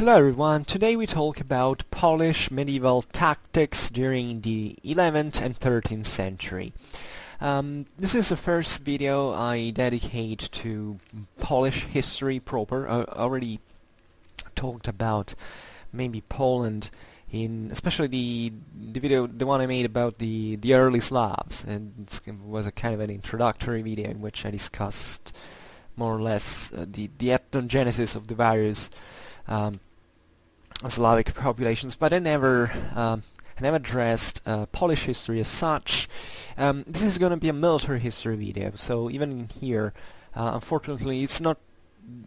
Hello everyone, today we talk about Polish medieval tactics during the 11th and 13th century. This is the first video I dedicate to Polish history proper. I already talked about maybe Poland in especially the video, the one I made about the early Slavs, and it was a kind of an introductory video in which I discussed more or less the ethnogenesis of the various Slavic populations, but I never addressed Polish history as such. This is going to be a military history video, so even in here, unfortunately, it's not.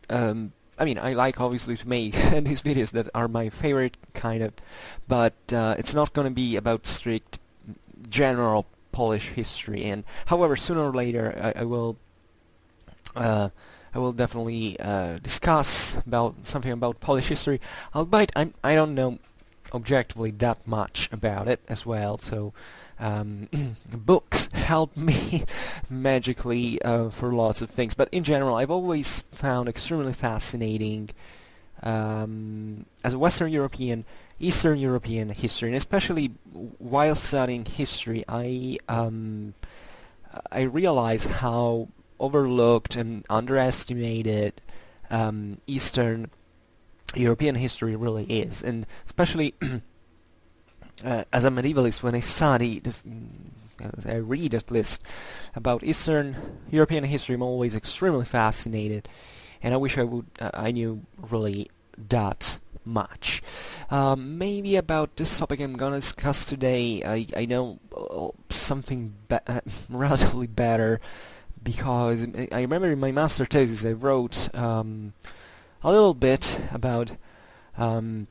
I mean, I like obviously to make these videos that are my favorite kind of, but it's not going to be about strict general Polish history. And however, sooner or later, I will definitely discuss about something about Polish history, albeit I don't know objectively that much about it as well, so books help me magically for lots of things. But in general, I've always found extremely fascinating as a Western European, Eastern European history, and especially while studying history, I realize how overlooked and underestimated Eastern European history really is, and especially as a medievalist, when I study, I read at least about Eastern European history, I'm always extremely fascinated, and I wish I knew really that much. Maybe about this topic I'm gonna discuss today, I know something relatively better, because I remember in my master thesis I wrote a little bit about the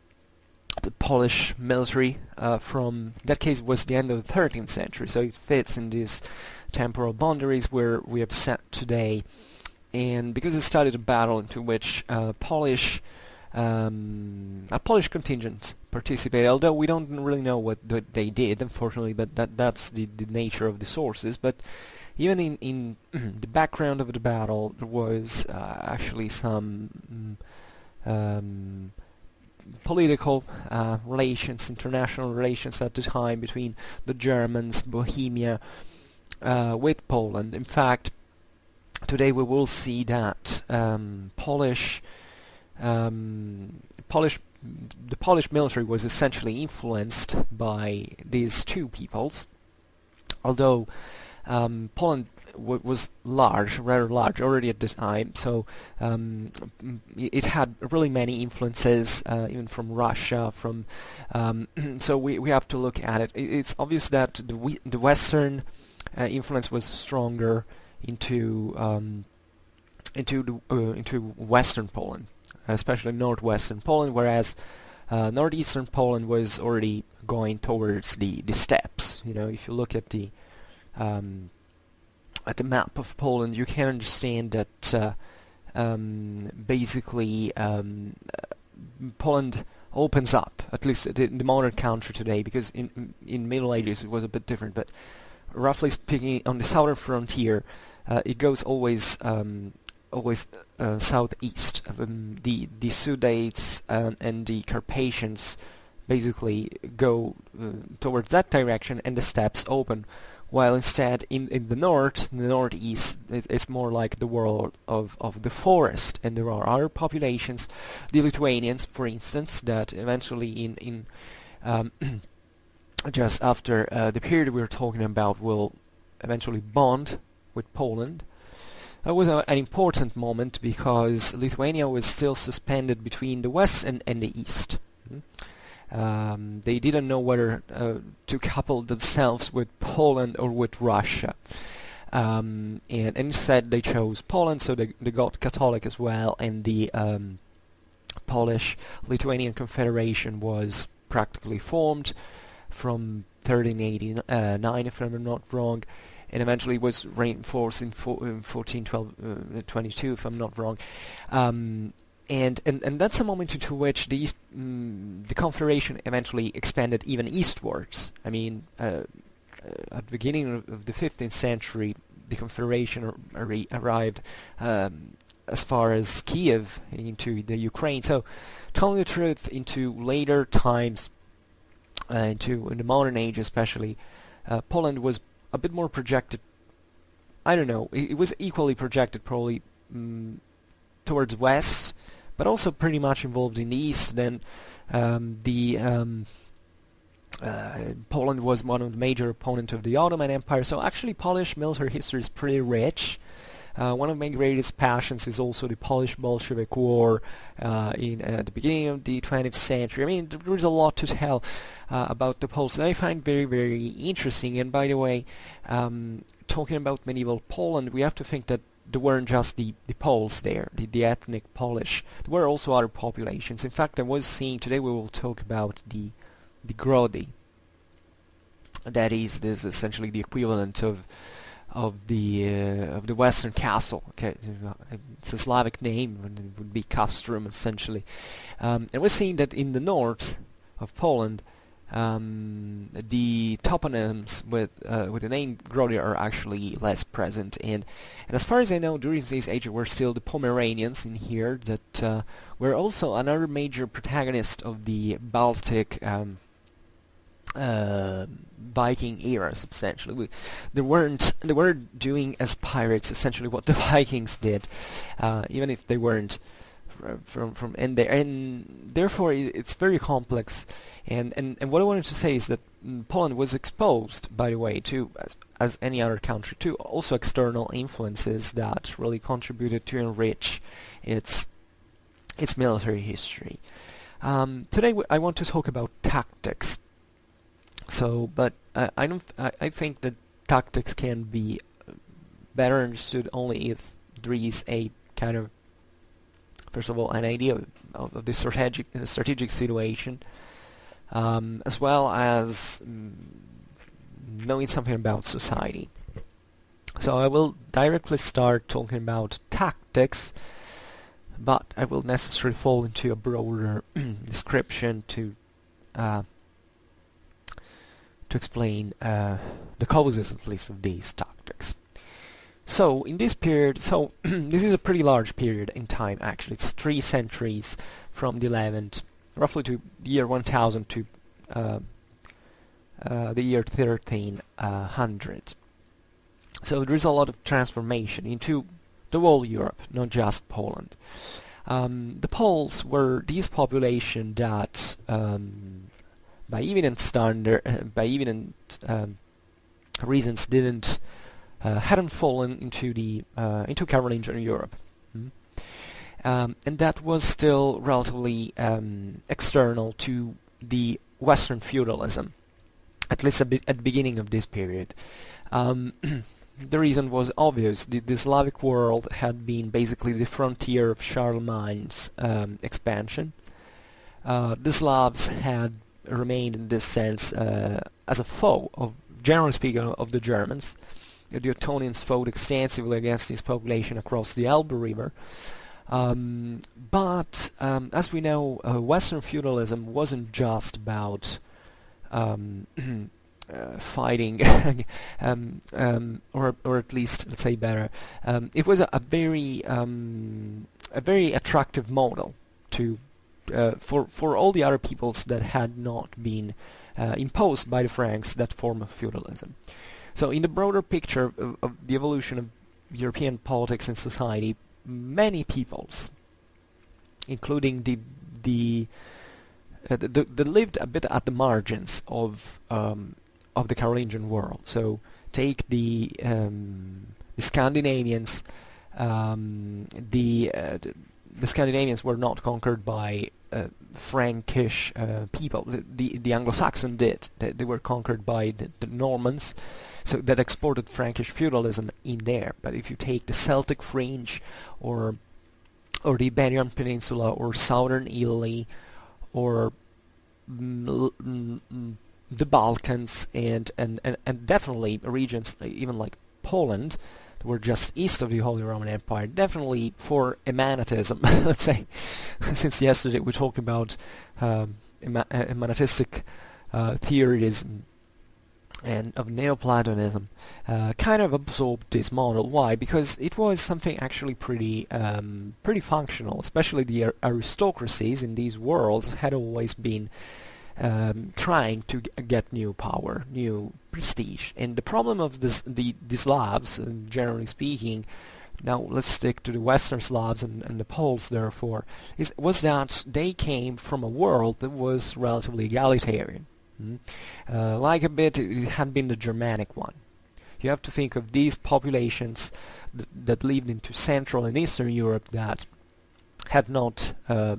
Polish military from, in that case, was the end of the 13th century, so it fits in these temporal boundaries where we have set today. And because I studied a battle into which a Polish contingent participated, although we don't really know what they did, unfortunately, but that's the nature of the sources. But even in the background of the battle, there was actually some political relations, international relations at the time between the Germans, Bohemia, with Poland. In fact, today we will see that the Polish military was essentially influenced by these two peoples, although Poland was rather large already at this time, so it had really many influences, even from Russia, so we have to look at it. It's obvious that the Western influence was stronger into Western Poland, especially northwestern Poland, whereas northeastern Poland was already going towards the steppes. You know, if you look at the map of Poland, you can understand that basically Poland opens up, at least the modern country today, because in Middle Ages it was a bit different, but roughly speaking, on the southern frontier, it goes always southeast. The Sudetes and the Carpathians basically go towards that direction, and the steppes open. While instead in the north, in the northeast, it's more like the world of the forest, and there are other populations, the Lithuanians, for instance, that eventually in just after the period we're talking about will eventually bond with Poland. That was an important moment because Lithuania was still suspended between the west and the east. They didn't know whether to couple themselves with Poland or with Russia, and instead they chose Poland, so they got Catholic as well, and the Polish-Lithuanian Confederation was practically formed from 1389, if I'm not wrong, and eventually was reinforced in 1422, if I'm not wrong. And that's a moment into which the Confederation eventually expanded even eastwards. I mean, at the beginning of the 15th century, the Confederation arrived as far as Kiev into the Ukraine. So, telling the truth, into later times, in the modern age especially, Poland was a bit more projected. I don't know. It was equally projected, probably towards west, but also pretty much involved in the east. Then Poland was one of the major opponents of the Ottoman Empire. So actually, Polish military history is pretty rich. One of my greatest passions is also the Polish-Bolshevik War in the beginning of the 20th century. I mean, there is a lot to tell about the Poles that I find very, very interesting. And by the way, talking about medieval Poland, we have to think that there weren't just the Poles there, the ethnic Polish. There were also other populations. In fact, I was seeing, today we will talk about the Grody. That is essentially the equivalent of the Western Castle. Okay, it's a Slavic name, and it would be Castrum essentially. And we're seeing that in the north of Poland, the toponyms with the name Grody are actually less present. And as far as I know, during this age, were still the Pomeranians in here that were also another major protagonist of the Baltic. Viking era, substantially. They weren't doing as pirates essentially what the Vikings did, even if they weren't from in there, and therefore it's very complex. And what I wanted to say is that Poland was exposed, by the way, to as any other country, to also external influences that really contributed to enrich its military history. Today I want to talk about tactics. So, but I think that tactics can be better understood only if there is a kind of, first of all, an idea of the strategic situation, as well as knowing something about society. So I will directly start talking about tactics, but I will necessarily fall into a broader description to explain the causes, at least, of these tactics. So in this period, this is a pretty large period in time actually. It's 3 centuries from the 11th, roughly to the year 1000 to the year 1300. So there is a lot of transformation into the whole Europe, not just Poland. The Poles were this population that by evident reasons hadn't fallen into Carolingian Europe, and that was still relatively external to the Western feudalism, at least at the beginning of this period. The reason was obvious. The Slavic world had been basically the frontier of Charlemagne's expansion. The Slavs had remained in this sense as a foe, generally speaking, of the Germans. The Ottonians fought extensively against this population across the Elbe River. But as we know, Western feudalism wasn't just about fighting, or at least, let's say better, it was a very attractive model to for all the other peoples that had not been imposed by the Franks that form of feudalism. So in the broader picture of the evolution of European politics and society, many peoples, including the lived a bit at the margins of the Carolingian world. So take the Scandinavians. The Scandinavians were not conquered by Frankish people. The Anglo-Saxon did. They were conquered by the Normans, so that exported Frankish feudalism in there. But if you take the Celtic fringe, or the Iberian Peninsula, or southern Italy, or the Balkans, and definitely regions even like Poland, that were just east of the Holy Roman Empire, definitely for emanatism, let's say, since yesterday we talked about emanatistic theories and of Neoplatonism kind of absorbed this model. Why? Because it was something actually pretty functional. Especially the aristocracies in these worlds had always been trying to get new power, new prestige. And the problem of the Slavs, generally speaking, now let's stick to the Western Slavs and the Poles, therefore, was that they came from a world that was relatively egalitarian. Like a bit, it had been the Germanic one. You have to think of these populations that lived into Central and Eastern Europe that had not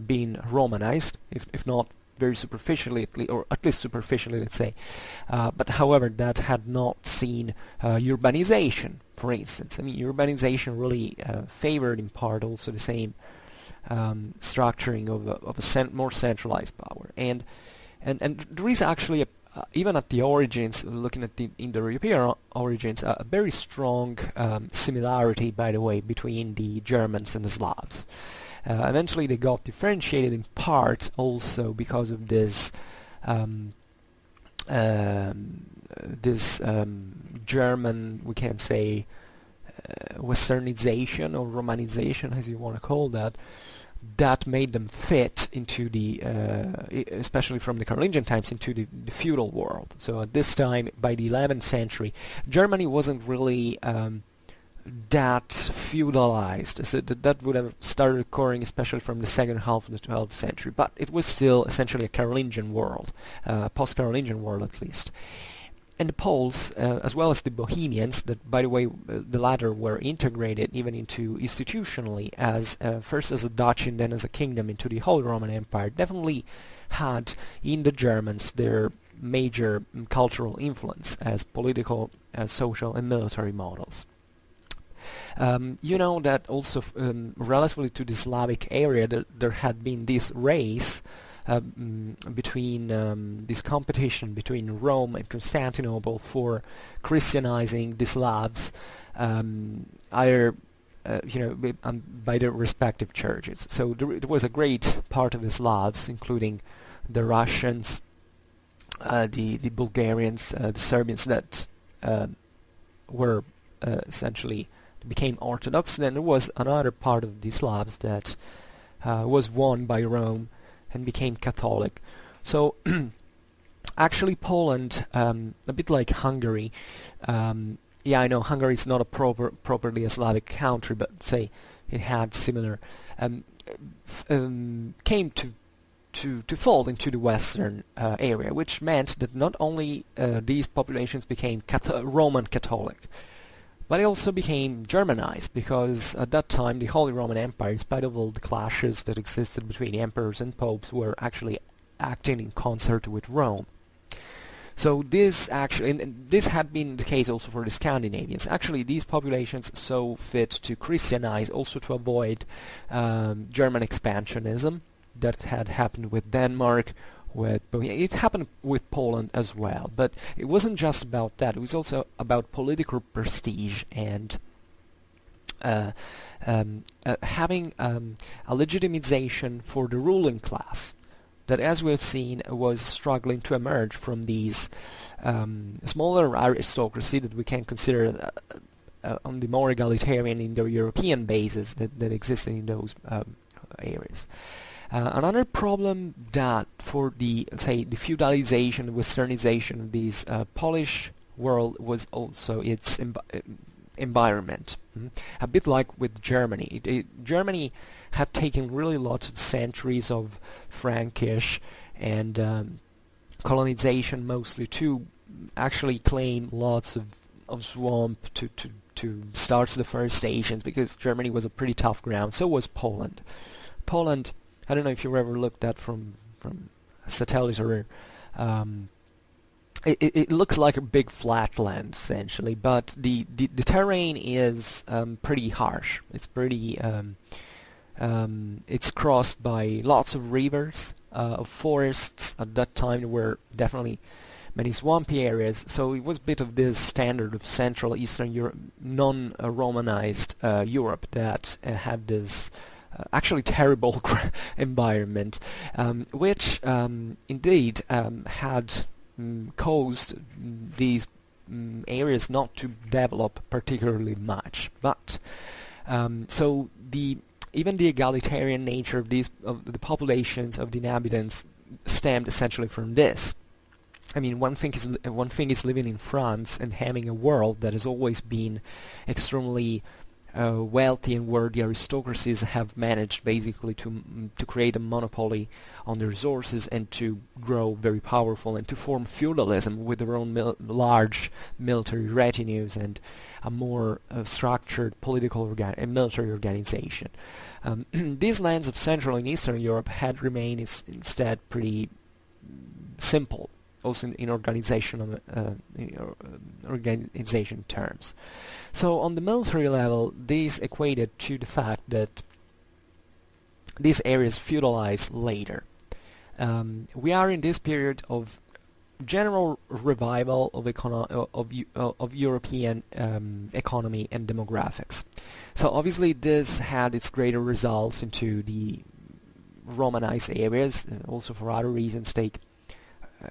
been Romanized, if not very superficially, or at least superficially, let's say. But however, that had not seen urbanization, for instance. I mean, urbanization really favored in part also the same structuring of a more centralized power. And there is actually even at the origins, looking at the Indo-European origins, a very strong similarity, by the way, between the Germans and the Slavs. Eventually they got differentiated in part also because of this German, we can say, westernization or romanization, as you want to call that, that made them fit into the, especially from the Carolingian times, into the feudal world. So at this time, by the 11th century, Germany wasn't really that feudalized. So that would have started occurring especially from the second half of the 12th century, but it was still essentially a Carolingian world, post-Carolingian world at least. And the Poles, as well as the Bohemians, that by the way the latter were integrated even into institutionally as first as a duchy and then as a kingdom into the Holy Roman Empire, definitely had in the Germans their major cultural influence as political, social and military models. You know that also relatively to the Slavic area there had been this race between this competition between Rome and Constantinople for Christianizing the Slavs, either by their respective churches. So there was a great part of the Slavs, including the Russians, the Bulgarians, the Serbians, that were essentially became Orthodox. Then there was another part of the Slavs that was won by Rome and became Catholic. So actually Poland, a bit like Hungary, yeah, I know Hungary is not a properly a Slavic country, but say it had similar, came to fall into the Western area, which meant that not only these populations became Roman Catholic, but it also became Germanized, because at that time the Holy Roman Empire, in spite of all the clashes that existed between emperors and popes, were actually acting in concert with Rome. So this actually, and this had been the case also for the Scandinavians. Actually, these populations saw fit to Christianize, also to avoid German expansionism that had happened with Denmark. It happened with Poland as well, but it wasn't just about that. It was also about political prestige and having a legitimization for the ruling class that, as we have seen, was struggling to emerge from these smaller aristocracy that we can consider on the more egalitarian Indo-European basis that existed in those areas. Another problem that for the, say, the feudalization, westernization of this Polish world was also its environment. A bit like with Germany. Germany had taken really lots of centuries of Frankish and colonization mostly to actually claim lots of swamp to start the first stations, because Germany was a pretty tough ground. So was Poland. Poland, I don't know if you ever looked at from a satellite or it looks like a big flatland essentially, but the terrain is pretty harsh. It's pretty it's crossed by lots of rivers, of forests. At that time there were definitely many swampy areas, so it was a bit of this standard of Central Eastern Europe, non-Romanized Europe that had this actually terrible environment, which indeed had caused these areas not to develop particularly much. But so even the egalitarian nature of the populations of the inhabitants stemmed essentially from this. I mean, one thing is living in France and having a world that has always been extremely wealthy, and where the aristocracies have managed basically to create a monopoly on the resources and to grow very powerful and to form feudalism with their own large military retinues and a more structured political and military organization. These lands of Central and Eastern Europe had remained instead pretty simple, also in organization terms. So on the military level, this equated to the fact that these areas feudalized later. We are in this period of general revival of European economy and demographics. So obviously this had its greater results into the Romanized areas, also for other reasons. Take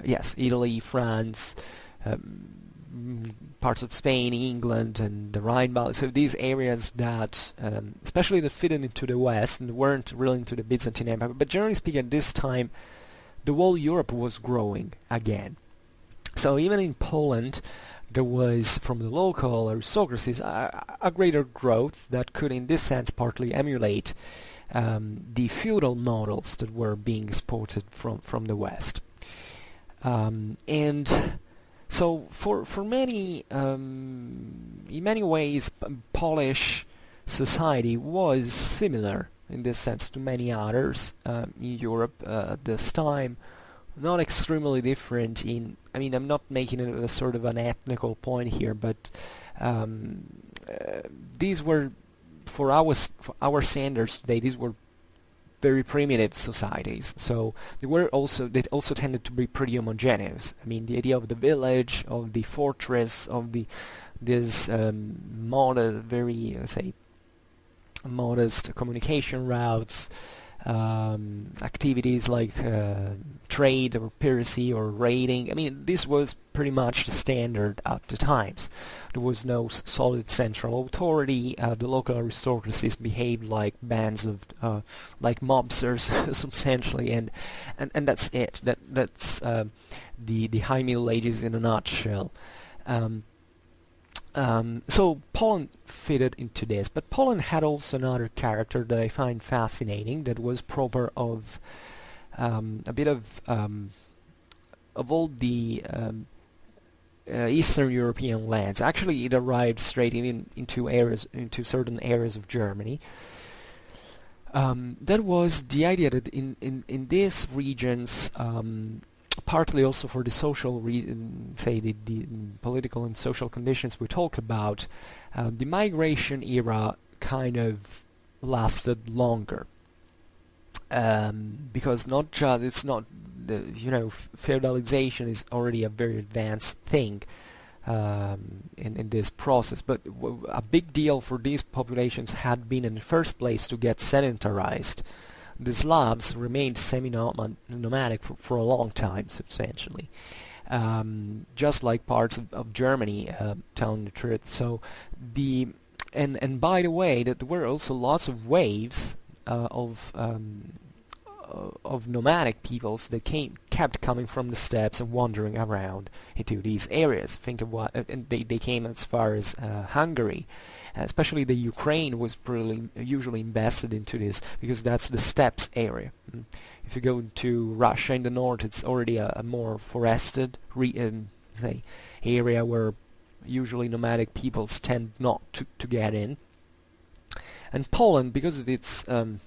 Italy, France, parts of Spain, England, and the Rhine Valley. So these areas that, especially that fitted into the West and weren't really into the Byzantine Empire. But generally speaking, at this time, the whole Europe was growing again. So even in Poland, there was, from the local aristocracies, a greater growth that could, in this sense, partly emulate the feudal models that were being exported from the West. And so for many, in many ways, Polish society was similar in this sense to many others in Europe at this time. Not extremely different in, I mean, I'm not making it a sort of an ethnical point here, but these were, for our standards today, these were very primitive societies. So they also tended to be pretty homogeneous. I mean, the idea of the village, of the fortress, of this modest, very modest communication routes, activities like trade or piracy or raiding. I mean, this was pretty much the standard at the times. There was no solid central authority. The local aristocracies behaved like bands of like mobsters substantially, and that's it. That's the High Middle Ages in a nutshell. So Poland fitted into this, but Poland had also another character that I find fascinating, that was proper of a bit of all the Eastern European lands. Actually, it arrived straight into certain areas of Germany. That was the idea that in these regions, partly also for the social reason, say the political and social conditions we talk about, the migration era kind of lasted longer, because it's not the feudalization is already a very advanced thing in this process, but a big deal for these populations had been in the first place to get sedentarized. The Slavs remained semi-nomadic for a long time, substantially, just like parts of Germany, telling the truth. So and by the way, that there were also lots of waves of nomadic peoples that kept coming from the steppes and wandering around into these areas. Think of what, and they came as far as Hungary. Especially the Ukraine was usually invested into this, because that's the steppes area. If you go to Russia in the north, it's already a more forested area where usually nomadic peoples tend not to get in. And Poland, because of its in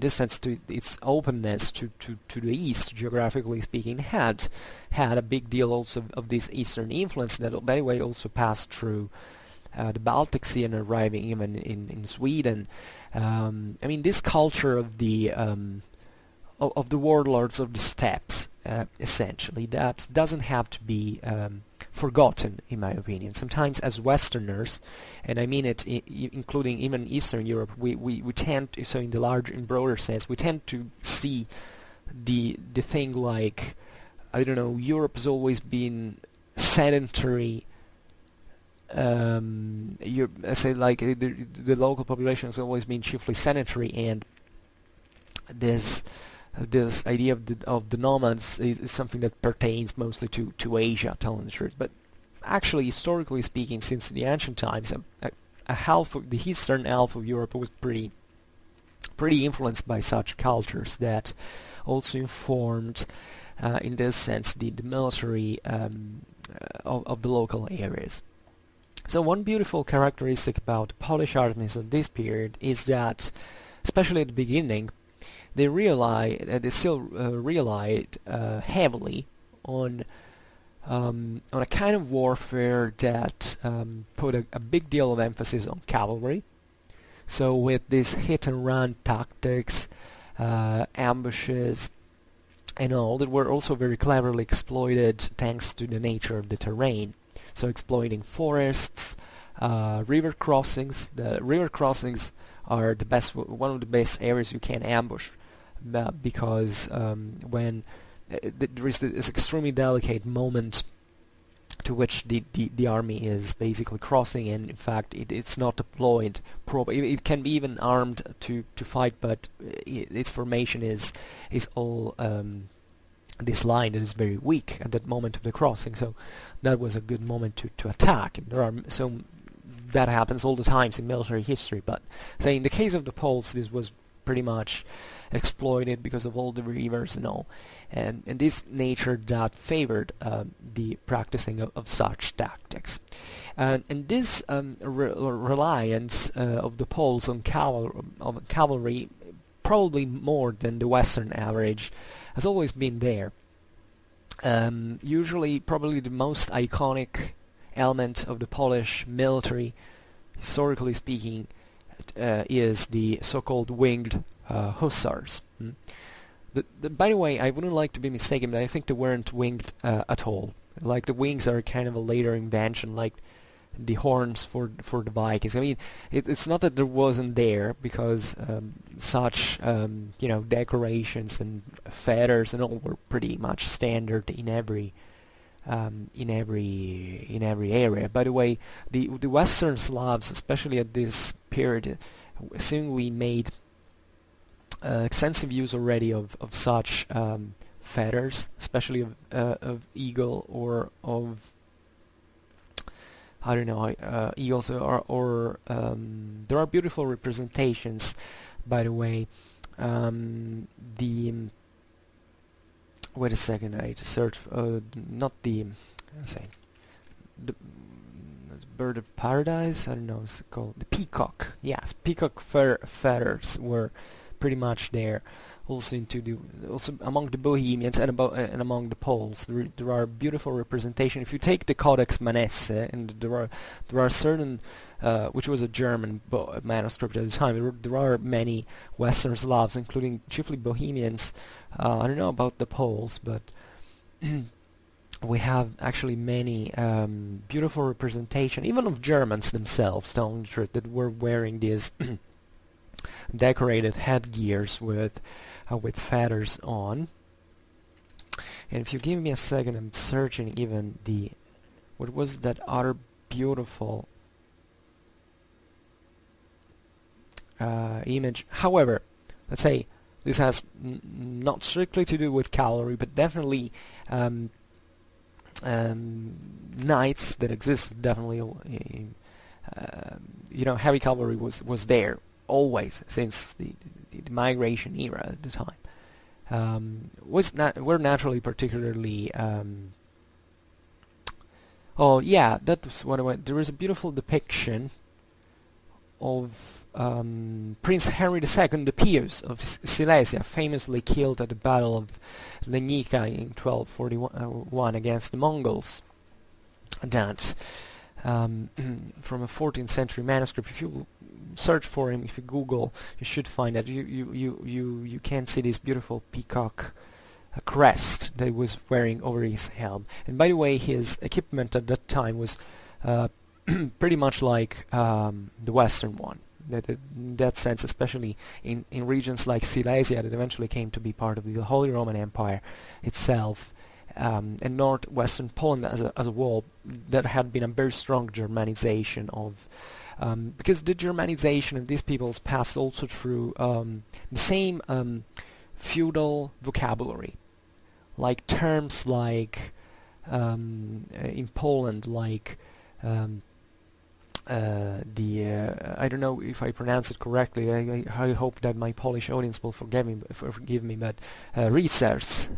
this sense, to its openness to the east, geographically speaking, had a big deal also of this eastern influence that, by the way, also passed through the Baltic Sea and arriving even in Sweden. I mean, this culture of the warlords of the steppes, essentially, that doesn't have to be forgotten, in my opinion. Sometimes as Westerners, and I mean it including even Eastern Europe, we tend to, so in broader sense, we tend to see the thing like I don't know, Europe has always been sedentary. I say like the local population has always been chiefly sedentary, and this idea of the nomads is something that pertains mostly to Asia, telling the truth. But actually, historically speaking, since the ancient times, a half of the eastern half of Europe was pretty influenced by such cultures that also informed, in this sense, the military of the local areas. So one beautiful characteristic about the Polish armies of this period is that, especially at the beginning, they still relied heavily on a kind of warfare that put a big deal of emphasis on cavalry. So with these hit-and-run tactics, ambushes, and all that were also very cleverly exploited thanks to the nature of the terrain. So exploiting forests, river crossings. The river crossings are one of the best areas you can ambush, because when there is this extremely delicate moment to which the army is basically crossing, and in fact it's not deployed properly. It can be even armed to fight, but its formation is all this line that is very weak at that moment of the crossing. So that was a good moment to attack. And that happens all the times in military history. But say in the case of the Poles, this was pretty much exploited because of all the rivers and all, and this nature that favored the practicing of such tactics, and this reliance of the Poles on cavalry, probably more than the Western average, has always been there. Usually, probably the most iconic element of the Polish military, historically speaking, is the so-called winged hussars. By the way, I wouldn't like to be mistaken, but I think they weren't winged at all. Like, the wings are kind of a later invention, like the horns for the Vikings. I mean, it's not that there wasn't there, because such decorations and feathers and all were pretty much standard in every area. By the way, the Western Slavs, especially at this period, seemingly made extensive use already of such feathers, especially of eagle or of eagles, or there are beautiful representations, by the way. Wait a second, I searched not the bird of paradise. I don't know what's it called. The peacock. Yes, peacock feathers were pretty much there. Also among the Bohemians and among the Poles, there are beautiful representation. If you take the Codex Manesse, and there are certain, which was a German manuscript at the time, there are many Western Slavs, including chiefly Bohemians. I don't know about the Poles, but we have actually many beautiful representation, even of Germans themselves, telling the truth, that were wearing these decorated headgears with feathers on. And if you give me a second, I'm searching even what was that other beautiful image. However, let's say this has not strictly to do with cavalry, but definitely knights that exist. Definitely, heavy cavalry was there always since the migration era at the time. Were naturally particularly. Oh yeah, that was what I went. There is a beautiful depiction of Prince Henry II the Pious of Silesia, famously killed at the Battle of Legnica in 1241 against the Mongols. That from a 14th century manuscript. If you search for him, if you Google, you should find that. You can see this beautiful peacock crest that he was wearing over his helm. And by the way, his equipment at that time was pretty much like the Western one. In that sense, especially in regions like Silesia that eventually came to be part of the Holy Roman Empire itself, and northwestern Poland as a whole, that had been a very strong Germanization of, because the Germanization of these peoples passed also through the same feudal vocabulary, like terms like in Poland, like I don't know if I pronounce it correctly. I hope that my Polish audience will forgive me. But Ritzers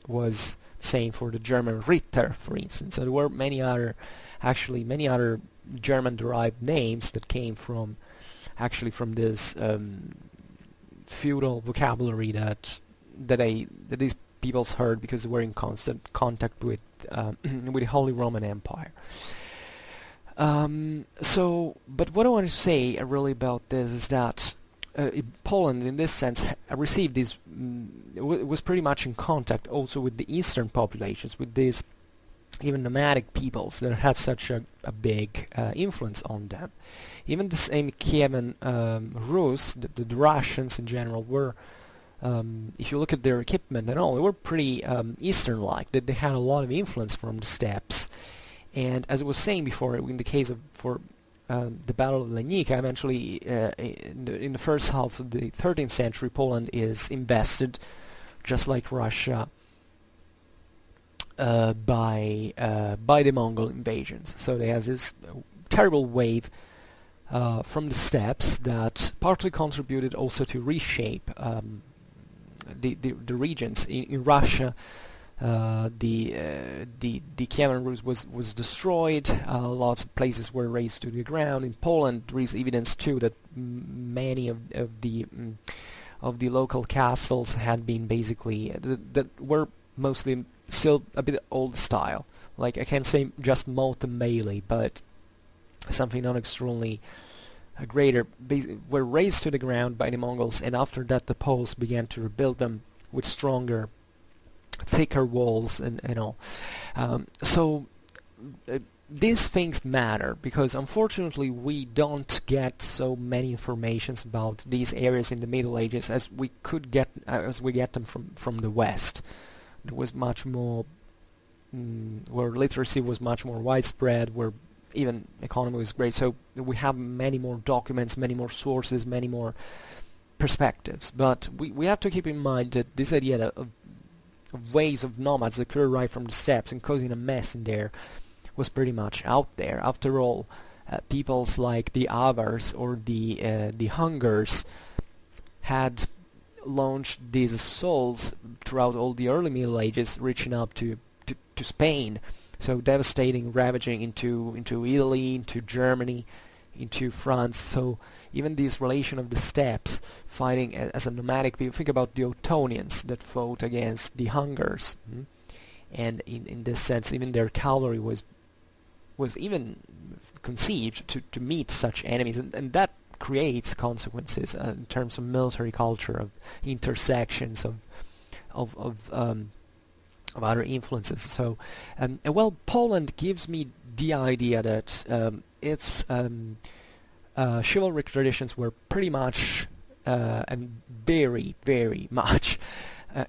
was same for the German Ritter, for instance. So there were many other German-derived names that came from this feudal vocabulary that these peoples heard because they were in constant contact with with the Holy Roman Empire. But what I want to say really about this is that Poland, in this sense, received this, was pretty much in contact also with the eastern populations, with these even nomadic peoples that had such a big influence on them. Even the same Kievan Rus, the Russians in general, were, if you look at their equipment and all, they were pretty Eastern-like. That they had a lot of influence from the steppes. And as I was saying before, in the case of the Battle of Legnica, eventually in the first half of the 13th century, Poland is invested, just like Russia, by the Mongol invasions. So there has this terrible wave from the steppes that partly contributed also to reshape the regions in Russia. The Kievan Rus was destroyed. Lots of places were razed to the ground. In Poland, there is evidence too that many of the local castles had been basically that were mostly still a bit old style. Like, I can't say just moat and melee, but something not extremely greater. Were razed to the ground by the Mongols, and after that the Poles began to rebuild them with stronger, thicker walls and all. These things matter because unfortunately we don't get so many informations about these areas in the Middle Ages as we get them from the West. There was much more where literacy was much more widespread, where even economy was great. So we have many more documents, many more sources, many more perspectives. But we have to keep in mind that this idea of waves of nomads that could arrive from the steppes and causing a mess in there was pretty much out there. After all, peoples like the Avars or the Hungars had launched these assaults throughout all the early Middle Ages, reaching up to Spain, so devastating, ravaging into Italy, into Germany, into France. So even this relation of the steppes fighting as a nomadic people, think about the Ottonians that fought against the Hungars, and in this sense even their cavalry was even conceived to meet such enemies, and that creates consequences in terms of military culture, of intersections, of other influences. So well, Poland gives me the idea that its chivalric traditions were pretty much and very, very much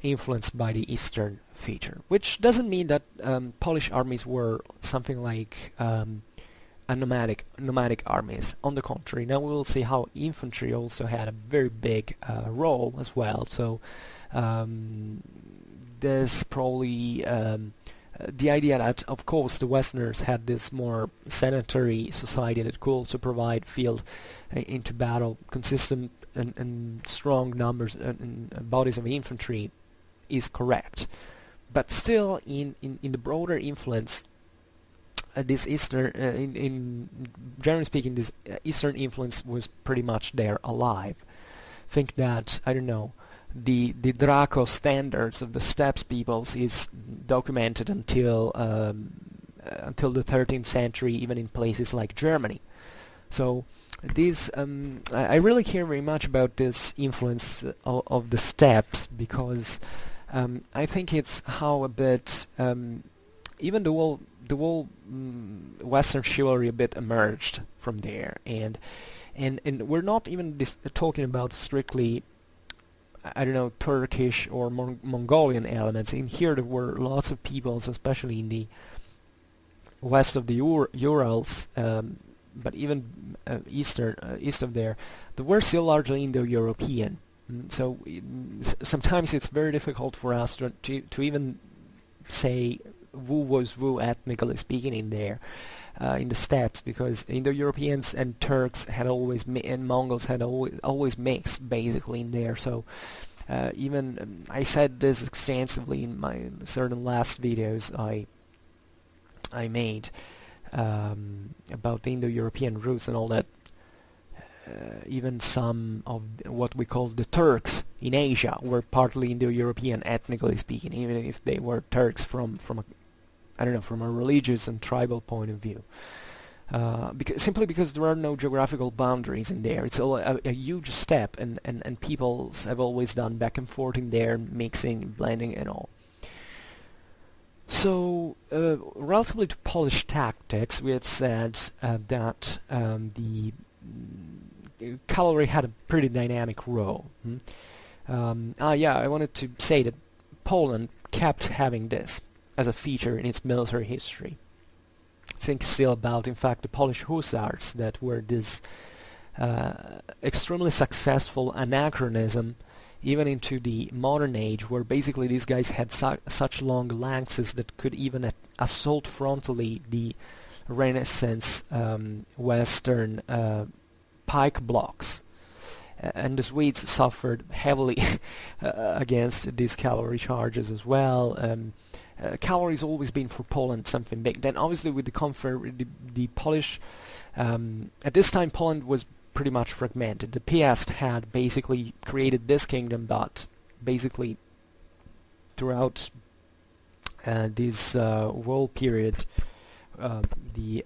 influenced by the Eastern feature, which doesn't mean that Polish armies were something like a nomadic armies. On the contrary, now we will see how infantry also had a very big role as well. So there's probably the idea that, of course, the Westerners had this more sedentary society that could also provide field into battle, consistent and strong numbers and bodies of infantry is correct. But still, in the broader influence, this Eastern, in generally speaking, this Eastern influence was pretty much there alive. Think that, I don't know, the Draco standards of the steppes peoples is documented until the 13th century, even in places like Germany. So this I really care very much about this influence of the steppes, because I think it's how a bit even the whole Western chivalry a bit emerged from there, and we're not even talking about strictly I don't know, Turkish or Mongolian elements. In here there were lots of peoples, especially in the west of the Urals, but even east of there were still largely Indo-European. So sometimes it's very difficult for us to even say who was who ethnically speaking in there, in the steppes, because Indo-Europeans and Turks had always and Mongols had always mixed basically in there. So even I said this extensively in my certain last videos I made about the Indo-European roots and all that. Even some of what we call the Turks in Asia were partly Indo-European ethnically speaking, even if they were Turks from a religious and tribal point of view. Simply because there are no geographical boundaries in there. It's all a huge step, and peoples have always done back and forth in there, mixing, blending, and all. So, relatively to Polish tactics, we have said that the cavalry had a pretty dynamic role. I wanted to say that Poland kept having this as a feature in its military history. Think still about, in fact, the Polish hussars that were this extremely successful anachronism even into the modern age, where basically these guys had such long lances that could even assault frontally the Renaissance Western pike blocks. And the Swedes suffered heavily against these cavalry charges as well. Cavalry's always been for Poland something big. Then obviously with the Polish, at this time Poland was pretty much fragmented. The Piast had basically created this kingdom, but basically throughout this world period, the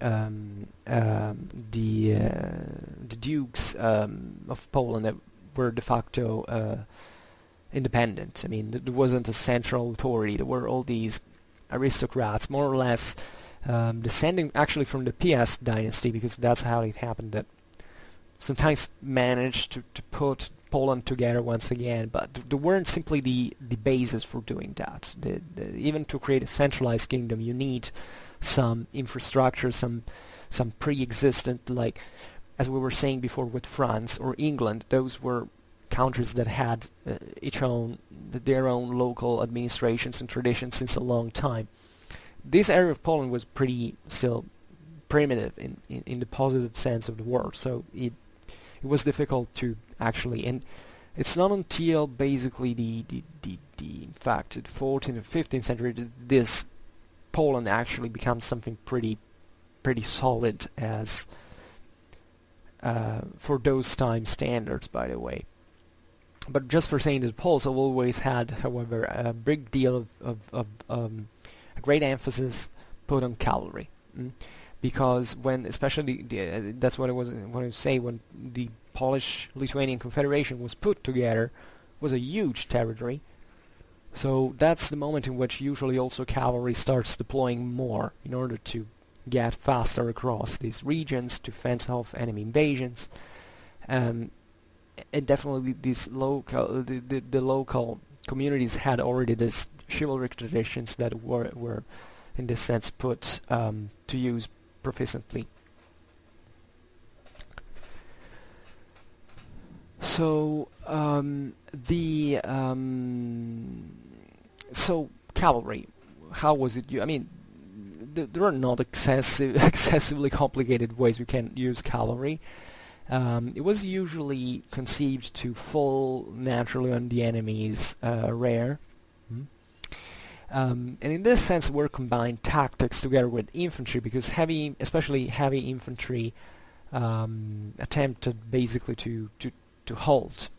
dukes of Poland that were de facto independent. I mean, there wasn't a central authority. There were all these aristocrats, more or less descending actually from the Piast dynasty, because that's how it happened, that sometimes managed to put Poland together once again, but there weren't simply the basis for doing that. Even to create a centralized kingdom, you need some infrastructure, some pre-existent, like as we were saying before with France or England. Those were countries that had their own local administrations and traditions since a long time. This area of Poland was pretty still primitive in the positive sense of the word, so it was difficult to actually, and it's not until basically the in fact the 14th and 15th century that this Poland actually becomes something pretty solid as for those time standards, by the way. But just for saying that the Poles have always had, however, a big deal of a great emphasis put on cavalry. Because when, especially, that's what I was going to say, when the Polish-Lithuanian Confederation was put together, was a huge territory. So that's the moment in which usually also cavalry starts deploying more in order to get faster across these regions, to fence off enemy invasions. And definitely these local, the local communities had already this chivalric traditions that were in this sense put to use proficiently. So so cavalry, how was it? I mean, there are not excessively complicated ways we can use cavalry. It was usually conceived to fall naturally on the enemy's rear. And in this sense were combined tactics together with infantry, because especially heavy infantry attempted basically to halt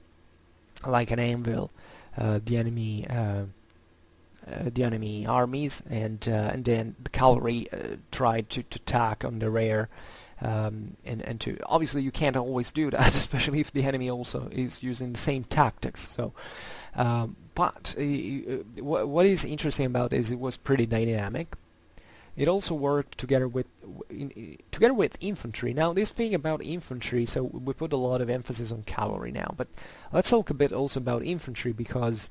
like an anvil the enemy armies, and then the cavalry tried to attack on the rear, and to obviously you can't always do that, especially if the enemy also is using the same tactics. So but what is interesting about it is it was pretty dynamic. it also worked together with together with infantry. Now, this thing about infantry, so we put a lot of emphasis on cavalry now, but let's talk a bit also about infantry, because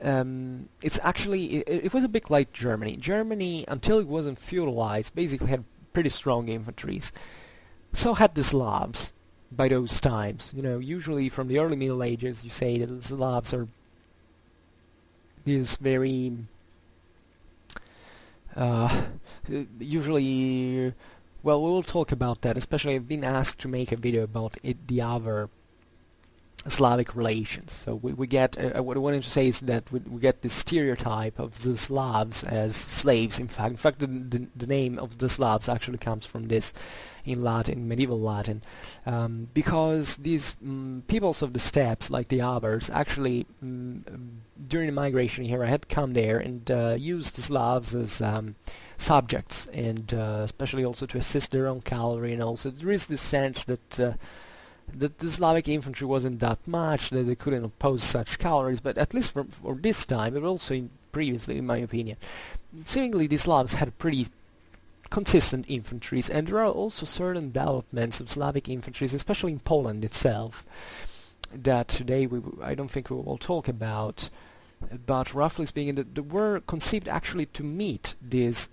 it's actually it was a bit like Germany. Germany, until it wasn't feudalized, basically had pretty strong infantries. So had the Slavs by those times. You know, usually from the early Middle Ages, you say that the Slavs are these very usually, well, we will talk about that. Especially, I've been asked to make a video about the other Slavic relations. So we get what I wanted to say is that we get this stereotype of the Slavs as slaves. In fact, the name of the Slavs actually comes from this in Latin, medieval Latin, because these peoples of the steppes, like the Avars, actually during the migration era had come there and used the Slavs as subjects, and especially also to assist their own cavalry, and also there is this sense that the Slavic infantry wasn't that much, that they couldn't oppose such cavalries, but at least for this time, but also previously, in my opinion, seemingly the Slavs had pretty consistent infantries, and there are also certain developments of Slavic infantries, especially in Poland itself, that today I don't think we will talk about, but roughly speaking, they were conceived actually to meet these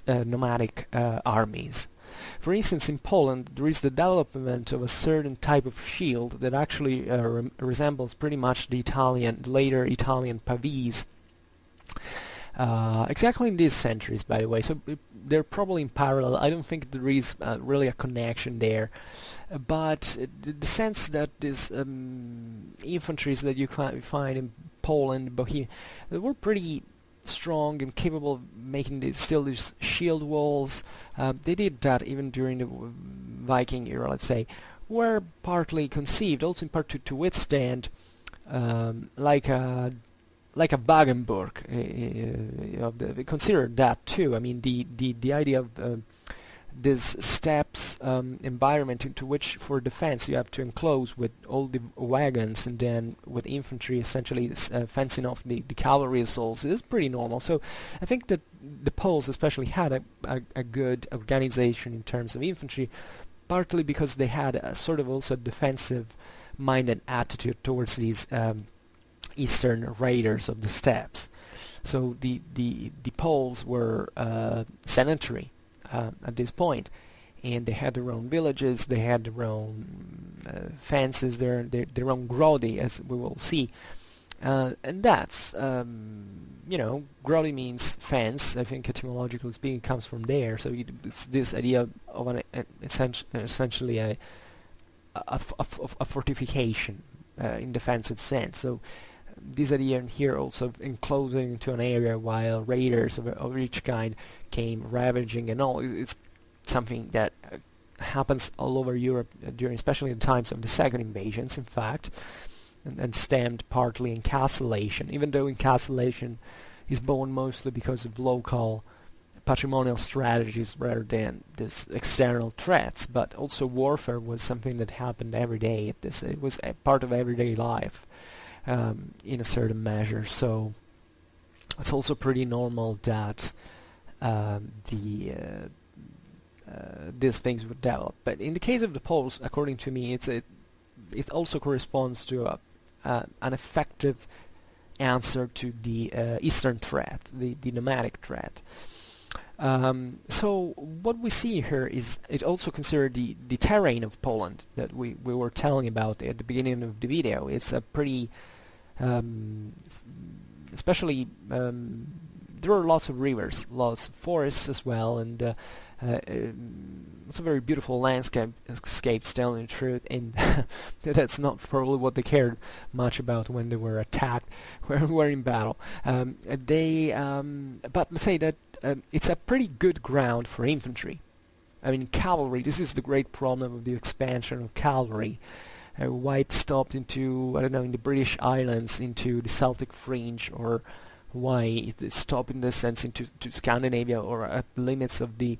nomadic armies. For instance, in Poland, there is the development of a certain type of shield that actually resembles pretty much the later Italian pavis. Exactly in these centuries, by the way, so they're probably in parallel. I don't think there is really a connection there, but the sense that these infantries that you find in Poland, Bohemia, they were pretty strong and capable of making these shield walls. They did that even during the Viking era, let's say, were partly conceived also in part to withstand like a Wagenburg. We consider that too. I mean, the idea of this steppes environment into which for defense you have to enclose with all the wagons, and then with infantry essentially fencing off the cavalry assaults is pretty normal. So I think that the Poles especially had a good organization in terms of infantry, partly because they had a sort of also defensive minded attitude towards these eastern raiders of the steppes. So the Poles were sedentary at this point, and they had their own villages, they had their own fences, their own grody, as we will see, and that's grody means fence. I think etymologically speaking it comes from there. So it's this idea of essentially a fortification in defensive sense. So this idea here also of enclosing into an area while raiders of each kind came ravaging and all. It's something that happens all over Europe during especially the times of the second invasions, in fact, and stemmed partly in castellation, even though castellation is born mostly because of local patrimonial strategies rather than this external threats. But also warfare was something that happened every day. It was a part of everyday life. In a certain measure, so it's also pretty normal that these things would develop. But in the case of the Poles, according to me, it also corresponds to an effective answer to the eastern threat, the nomadic threat. So what we see here is it also considered the terrain of Poland that we were telling about at the beginning of the video. It's a pretty especially there are lots of rivers, lots of forests as well, and it's a very beautiful landscape telling the truth, and that's not probably what they cared much about when they were attacked, when we were in battle. But let's say that it's a pretty good ground for infantry. I mean, cavalry, this is the great problem of the expansion of cavalry. Why it stopped into, I don't know, in the British Islands, into the Celtic fringe, or why it stopped in this sense into Scandinavia or at the limits of the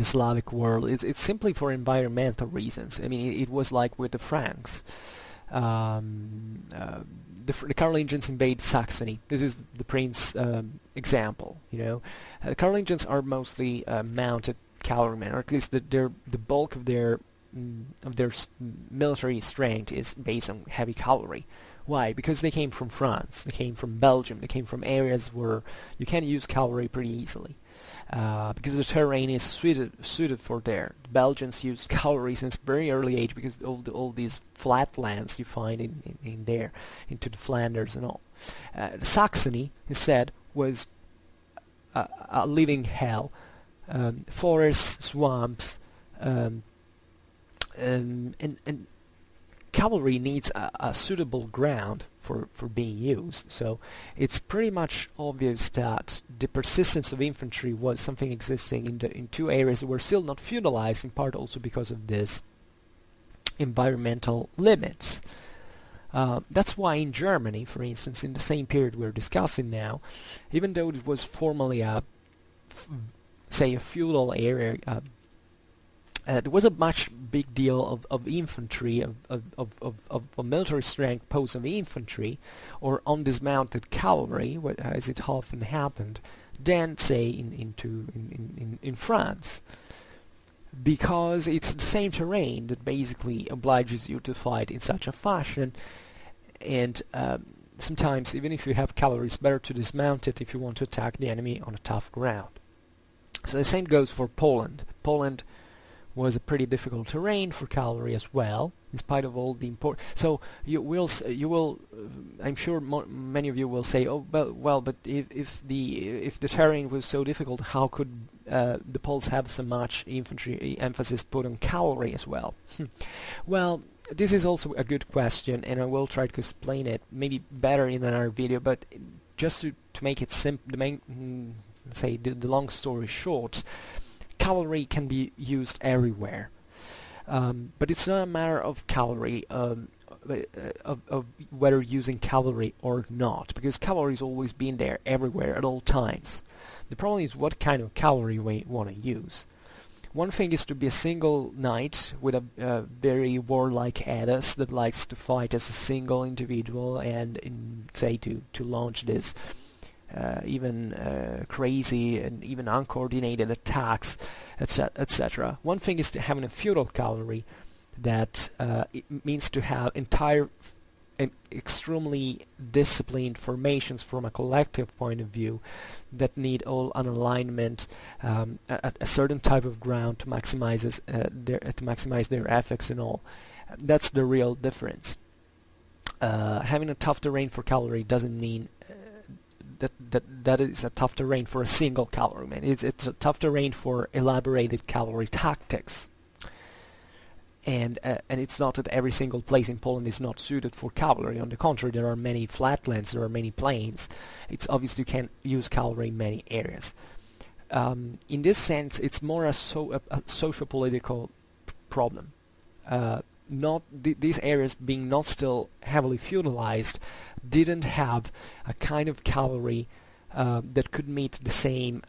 Slavic world. It's simply for environmental reasons. I mean, it was like with the Franks. The Carolingians invade Saxony. This is the prince example. Carolingians are mostly mounted cavalrymen, or at least the bulk of their military strength is based on heavy cavalry. Why? Because they came from France, they came from Belgium, they came from areas where you can use cavalry pretty easily. Because the terrain is suited for there. The Belgians used cavalry since very early age because all these flatlands you find in there, into the Flanders and all. Saxony, instead, was a living hell. Forests, swamps, and cavalry needs a suitable ground for being used. So it's pretty much obvious that the persistence of infantry was something existing in two areas that were still not feudalized, in part also because of this environmental limits. That's why in Germany, for instance, in the same period we're discussing now, even though it was formerly say a feudal area, there was a much big deal of infantry, of military strength post of infantry, or undismounted cavalry, as it often happened, than say in France, because it's the same terrain that basically obliges you to fight in such a fashion, and sometimes even if you have cavalry, it's better to dismount it if you want to attack the enemy on a tough ground. So the same goes for Poland. Poland was a pretty difficult terrain for cavalry as well, in spite of all the import. So you will, I'm sure many of you will say, oh, but if the terrain was so difficult, how could the Poles have so much infantry emphasis put on cavalry as well? Well, this is also a good question, and I will try to explain it maybe better in another video. But just to make it simple, say the long story short, cavalry can be used everywhere, but it's not a matter of cavalry, of whether using cavalry or not, because cavalry's always been there everywhere at all times. The problem is what kind of cavalry we want to use. One thing is to be a single knight with a very warlike ethos that likes to fight as a single individual and say to launch this even crazy and even uncoordinated attacks, etc. One thing is to having a feudal cavalry that it means to have entire and extremely disciplined formations from a collective point of view that need all an alignment, a certain type of ground to maximize their effects and all. That's the real difference. Having a tough terrain for cavalry doesn't mean that is a tough terrain for a single cavalryman. It's a tough terrain for elaborated cavalry tactics. And it's not that every single place in Poland is not suited for cavalry. On the contrary, there are many flatlands, there are many plains. It's obvious you can use cavalry in many areas. In this sense, it's more a socio-political problem. Not these areas being not still heavily feudalized didn't have a kind of cavalry that could meet the same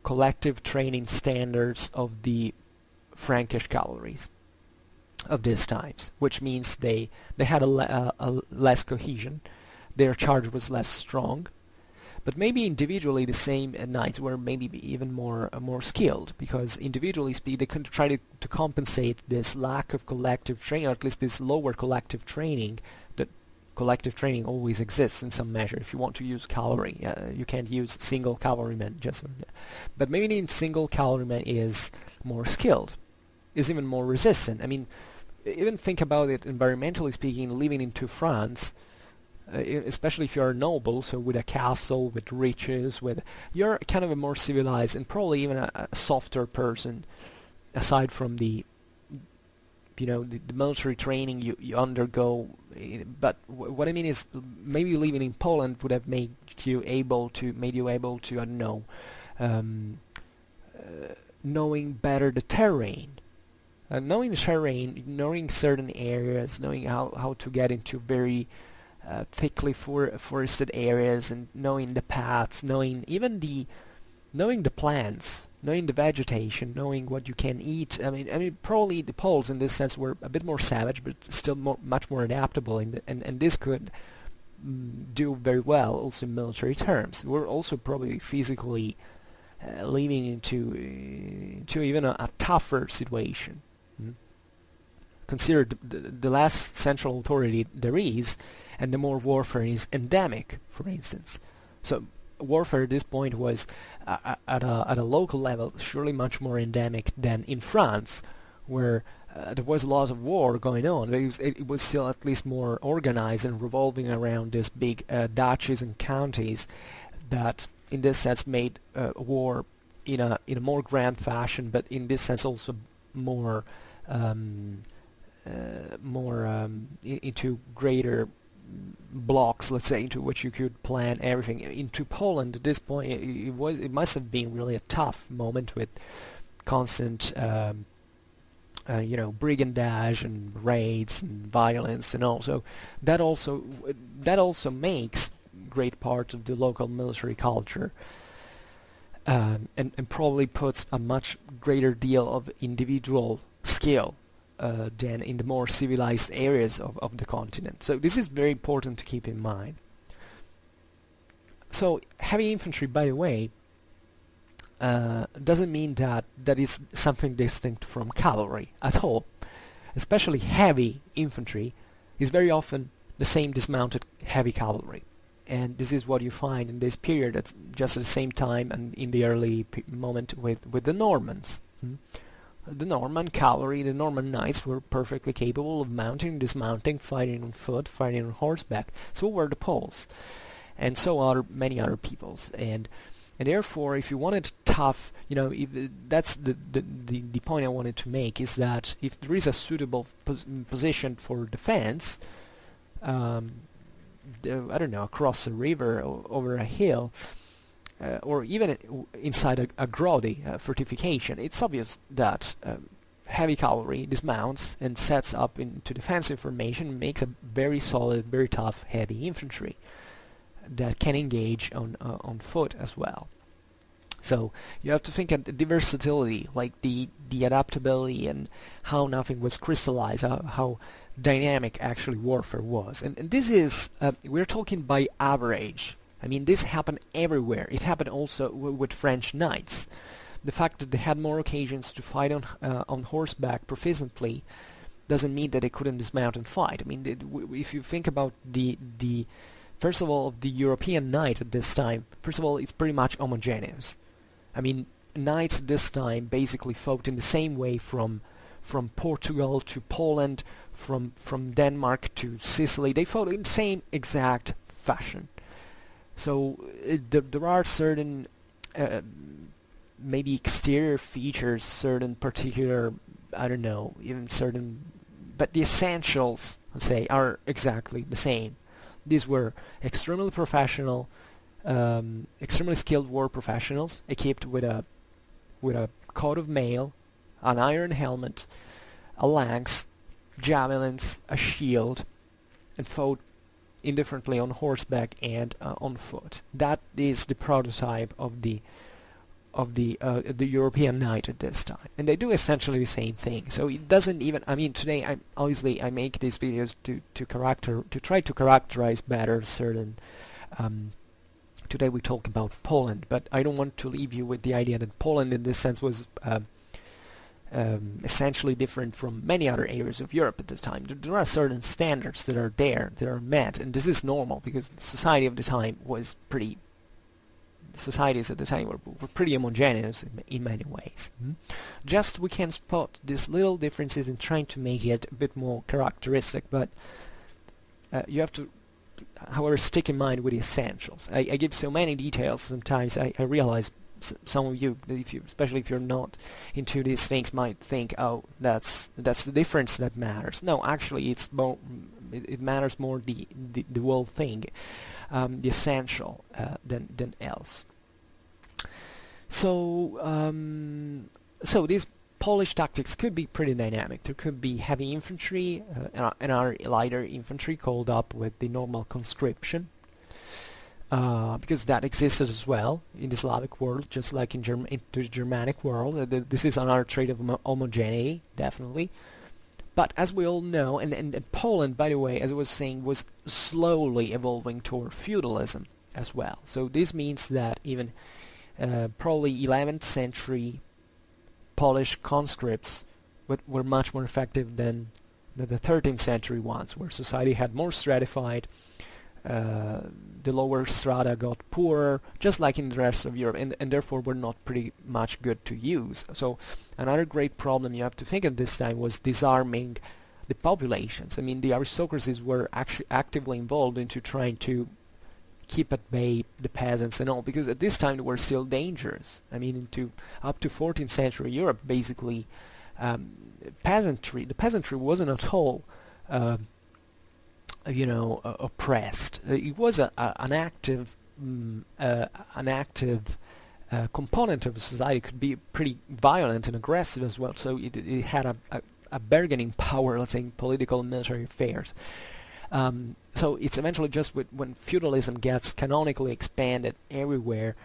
collective training standards of the Frankish cavalries of these times, which means they had a less cohesion, their charge was less strong, but maybe individually the same knights were maybe even more skilled, because individually they could try to compensate this lack of collective training, or at least this lower collective training. That collective training always exists in some measure. If you want to use cavalry, you can't use single cavalryman but maybe the single cavalryman is more skilled, is even more resistant. I mean, even think about it environmentally speaking, living into France, especially if you're a noble, so with a castle, with riches, you're kind of a more civilized and probably even a softer person, aside from the military training you undergo. But what I mean is, maybe living in Poland would have made you able to I don't know, knowing better the terrain. Knowing the terrain, knowing certain areas, knowing how to get into very thickly forested areas, and knowing the paths, knowing the plants, knowing the vegetation, knowing what you can eat. I mean, probably the Poles in this sense were a bit more savage, but still much more adaptable, and this could do very well also in military terms. We're also probably physically living into even a tougher situation. Consider the less central authority there is, and the more warfare is endemic, for instance. So warfare at this point was at a local level surely much more endemic than in France, where there was a lot of war going on. It was still at least more organized and revolving around these big duchies and counties that in this sense made war in a more grand fashion, but in this sense also more into greater blocks, let's say, into which you could plan everything. Into Poland at this point, it must have been really a tough moment with constant brigandage and raids and violence, and also that also makes great part of the local military culture, and probably puts a much greater deal of individual skill than in the more civilized areas of the continent. So this is very important to keep in mind. So heavy infantry, by the way, doesn't mean that is something distinct from cavalry at all. Especially heavy infantry is very often the same dismounted heavy cavalry. And this is what you find in this period at just at the same time and in the early moment with the Normans. The Norman cavalry, the Norman knights were perfectly capable of mounting, dismounting, fighting on foot, fighting on horseback. So were the Poles, and so are many other peoples. And therefore, if you wanted tough, that's the point I wanted to make, is that if there is a suitable position for defense, I don't know, across a river or over a hill, or even inside a grotty, fortification, it's obvious that heavy cavalry dismounts and sets up into defensive formation and makes a very solid, very tough heavy infantry that can engage on foot as well. So you have to think at the versatility, like the adaptability, and how nothing was crystallized, how dynamic actually warfare was. And this is, we're talking by average. I mean, this happened everywhere. It happened also with French knights. The fact that they had more occasions to fight on horseback proficiently doesn't mean that they couldn't dismount and fight. I mean, if you think about the first of all, the European knight at this time, first of all, it's pretty much homogeneous. I mean, knights at this time basically fought in the same way from Portugal to Poland, from Denmark to Sicily. They fought in the same exact fashion. So there are certain maybe exterior features, certain particular, I don't know, even certain, but the essentials, let's say, are exactly the same. These were extremely professional, extremely skilled war professionals, equipped with a coat of mail, an iron helmet, a lance, javelins, a shield, and fought indifferently on horseback and on foot. That is the prototype of the European knight at this time, and they do essentially the same thing. So it doesn't even. I mean, today I make these videos to try to characterize better certain. Today we talk about Poland, but I don't want to leave you with the idea that Poland, in this sense, was essentially different from many other areas of Europe at this time. There are certain standards that are there, that are met, and this is normal because the society of the time was pretty. Societies at the time were pretty homogeneous in many ways. Just we can spot these little differences in trying to make it a bit more characteristic, but you have to, however, stick in mind with the essentials. I give so many details sometimes. I realize some of you, especially if you're not into these things, might think, oh, that's the difference that matters. No, actually, it's more. It matters more the whole thing. The essential than else. So these Polish tactics could be pretty dynamic. There could be heavy infantry and our lighter infantry called up with the normal conscription, because that existed as well in the Slavic world, just like in the Germanic world. This is another trait of homogeneity, definitely. But as we all know, and Poland, by the way, as I was saying, was slowly evolving toward feudalism as well. So this means that even probably 11th century Polish conscripts were much more effective than the 13th century ones, where society had more stratified, the lower strata got poorer, just like in the rest of Europe, and therefore were not pretty much good to use. So another great problem you have to think at this time was disarming the populations. I mean, the aristocracies were actually actively involved into trying to keep at bay the peasants and all, because at this time they were still dangerous. I mean, up to 14th century Europe, basically, the peasantry wasn't at all oppressed. It was an active component of society. It could be pretty violent and aggressive as well. So it had a bargaining power, let's say, in political and military affairs. So it's eventually just when feudalism gets canonically expanded everywhere,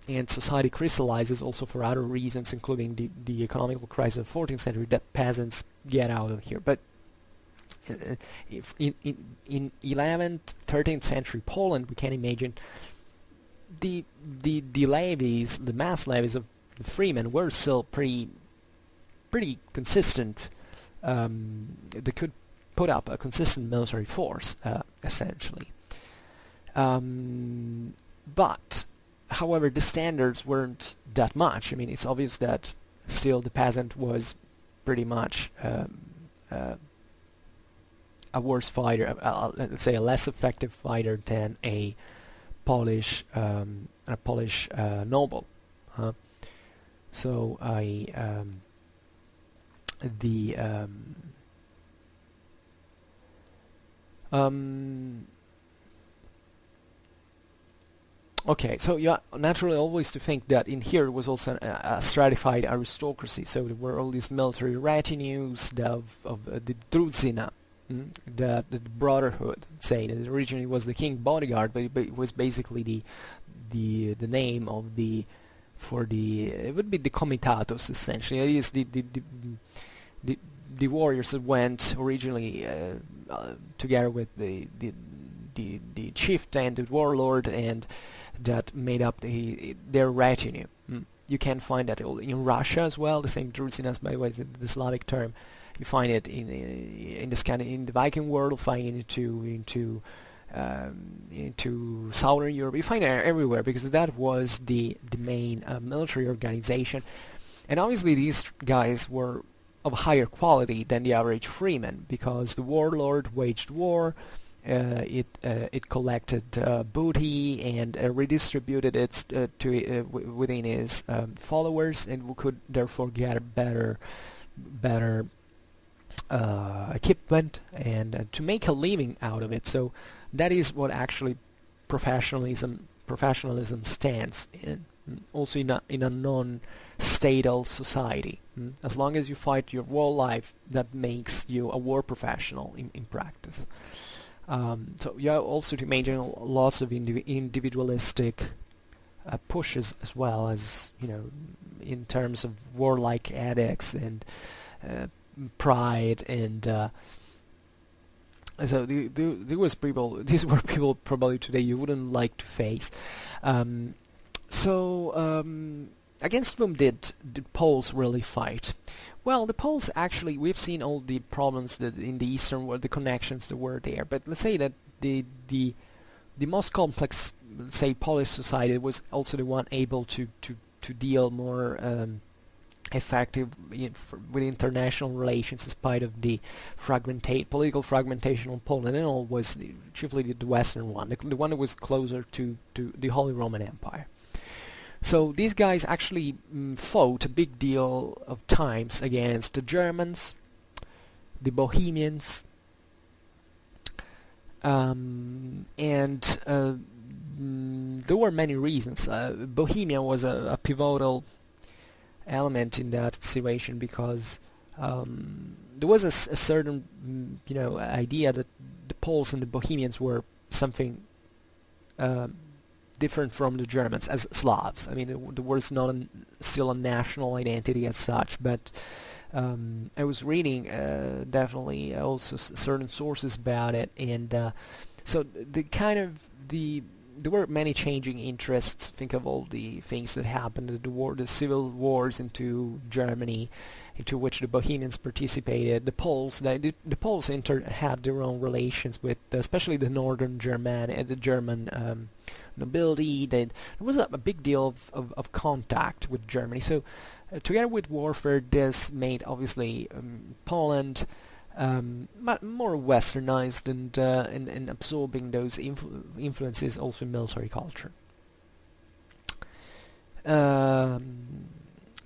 and society crystallizes also for other reasons, including the economical crisis of the 14th century, that peasants get out of here. But if in 11th, 13th century Poland, we can imagine the levies, the mass levies of the freemen were still pretty consistent. They could put up a consistent military force, essentially. But, however, the standards weren't that much. I mean, it's obvious that still the peasant was pretty much a worse fighter, let's say a less effective fighter than a Polish noble. So okay, so yeah, naturally always to think that in here was also a stratified aristocracy. So there were all these military retinues of the drużyna, the brotherhood, say, that originally was the king bodyguard, but it was basically the name of it would be the comitatus, essentially. It is the warriors that went originally together with the chieftain, the warlord, and that made up their retinue. You can find that in Russia as well. The same drużynas, by the way, is the Slavic term. You find it in the Viking world. Find it into Southern Europe. You find it everywhere, because that was the main military organization. And obviously these guys were of higher quality than the average freeman, because the warlord waged war, it collected booty and redistributed it within his followers, and could therefore get a better equipment and to make a living out of it. So that is what actually professionalism stands in. Also in a non-statal society. As long as you fight your war life, that makes you a war professional in practice. So you have also to imagine lots of individualistic pushes, as well as, in terms of warlike ethics and pride, and so these were people probably today you wouldn't like to face. Against whom did the Poles really fight? Well, the Poles actually, we've seen all the problems that in the Eastern world, the connections that were there, but let's say that the most complex, let's say, Polish society was also the one able to deal more effective with international relations, in spite of the political fragmentation of Poland, and all was chiefly the Western one, the one that was closer to the Holy Roman Empire. So these guys actually fought a big deal of times against the Germans, the Bohemians, and there were many reasons. Bohemia was a pivotal element in that situation, because there was a certain idea that the Poles and the Bohemians were something different from the Germans as Slavs. I mean, there was not still a national identity as such, but I was reading definitely also certain sources about it, and so there were many changing interests. Think of all the things that happened, the civil wars into Germany, into which the Bohemians participated. The Poles, the Poles had their own relations with, especially the northern the German nobility. There was a big deal of contact with Germany. So together with warfare, this made obviously Poland more westernized and absorbing those influences also in military culture.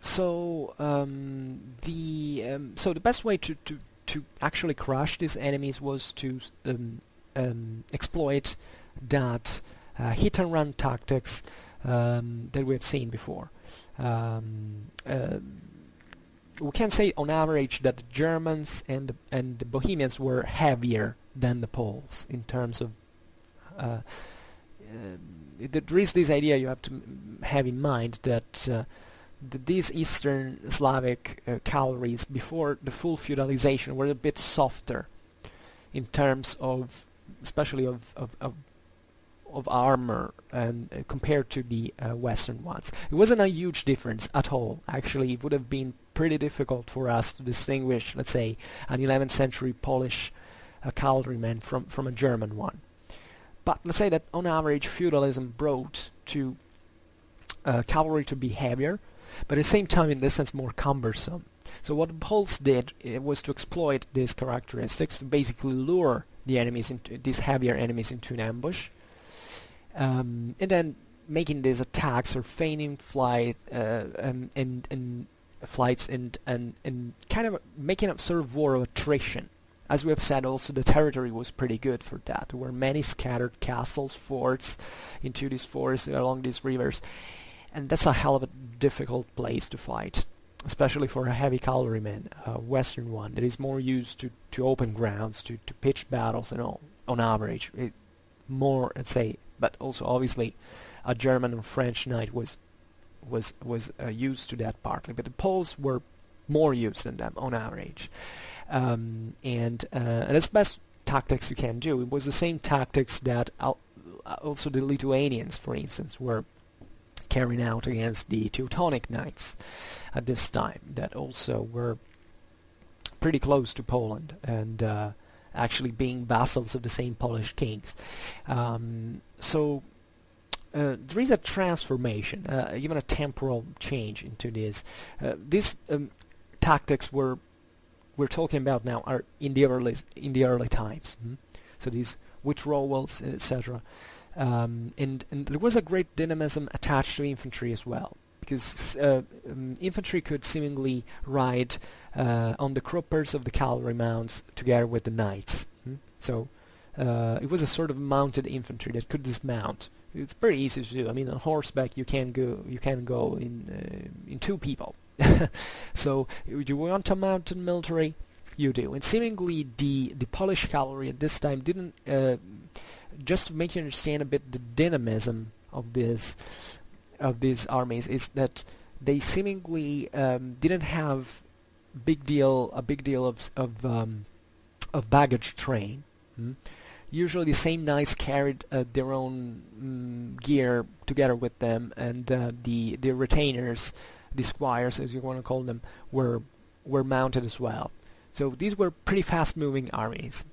So the best way to actually crush these enemies was to exploit that hit and run tactics that we have seen before. We can say on average that the Germans and the Bohemians were heavier than the Poles in terms of there is this idea you have to have in mind that these Eastern Slavic cavalries before the full feudalization were a bit softer in terms of, especially of armor, and compared to the Western ones. It wasn't a huge difference at all. Actually, it would have been pretty difficult for us to distinguish, let's say, an 11th century Polish cavalryman from a German one. But let's say that on average feudalism brought to cavalry to be heavier, but at the same time in this sense more cumbersome. So what the Poles did was to exploit these characteristics to basically lure the enemies into these heavier enemies into an ambush, and then making these attacks or feigning flights and kind of making a sort of war of attrition. As we have said, also the territory was pretty good for that. There were many scattered castles, forts into these forests along these rivers, and that's a hell of a difficult place to fight, especially for a heavy cavalryman, a Western one that is more used to open grounds, to pitched battles and all. On average, more, let's say, but also obviously a German or French knight was used to that partly, but the Poles were more used than them on average. And that's the best tactics you can do. It was the same tactics that also the Lithuanians, for instance, were carrying out against the Teutonic knights at this time, that also were pretty close to Poland and actually being vassals of the same Polish kings. So there is a transformation, even a temporal change into this. These tactics we're talking about now are in the early times. So these withdrawals, etc. And there was a great dynamism attached to infantry as well, because infantry could seemingly ride on the croppers of the cavalry mounts together with the knights. So it was a sort of mounted infantry that could dismount. It's pretty easy to do. I mean, on horseback you can go in two people. So you want a mounted military, you do. And seemingly the Polish cavalry at this time didn't, just to make you understand a bit the dynamism of these armies, is that they seemingly didn't have a big deal of baggage train. Usually the same knights carried their own gear together with them, and the retainers, the squires as you want to call them, were mounted as well. So these were pretty fast-moving armies,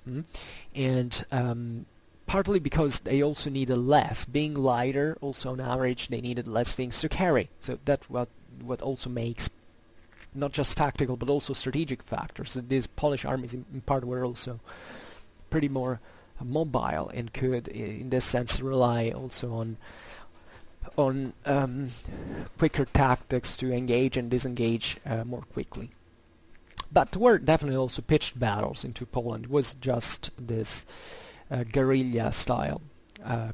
and partly because they also needed less, being lighter. Also on average, they needed less things to carry. So that's what also makes not just tactical but also strategic factors. So these Polish armies in part were also pretty more mobile and could, in this sense, rely also on quicker tactics to engage and disengage more quickly. But there were definitely also pitched battles into Poland. It was just this guerrilla style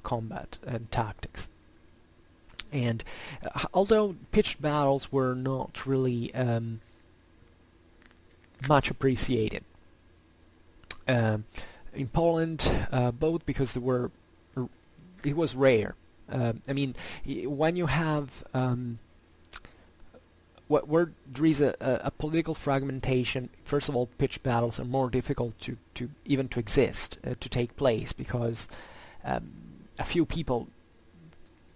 combat and tactics. And although pitched battles were not really much appreciated in Poland, both because it was rare. I mean, when you have where there is a political fragmentation. First of all, pitched battles are more difficult to even to exist, to take place, because a few people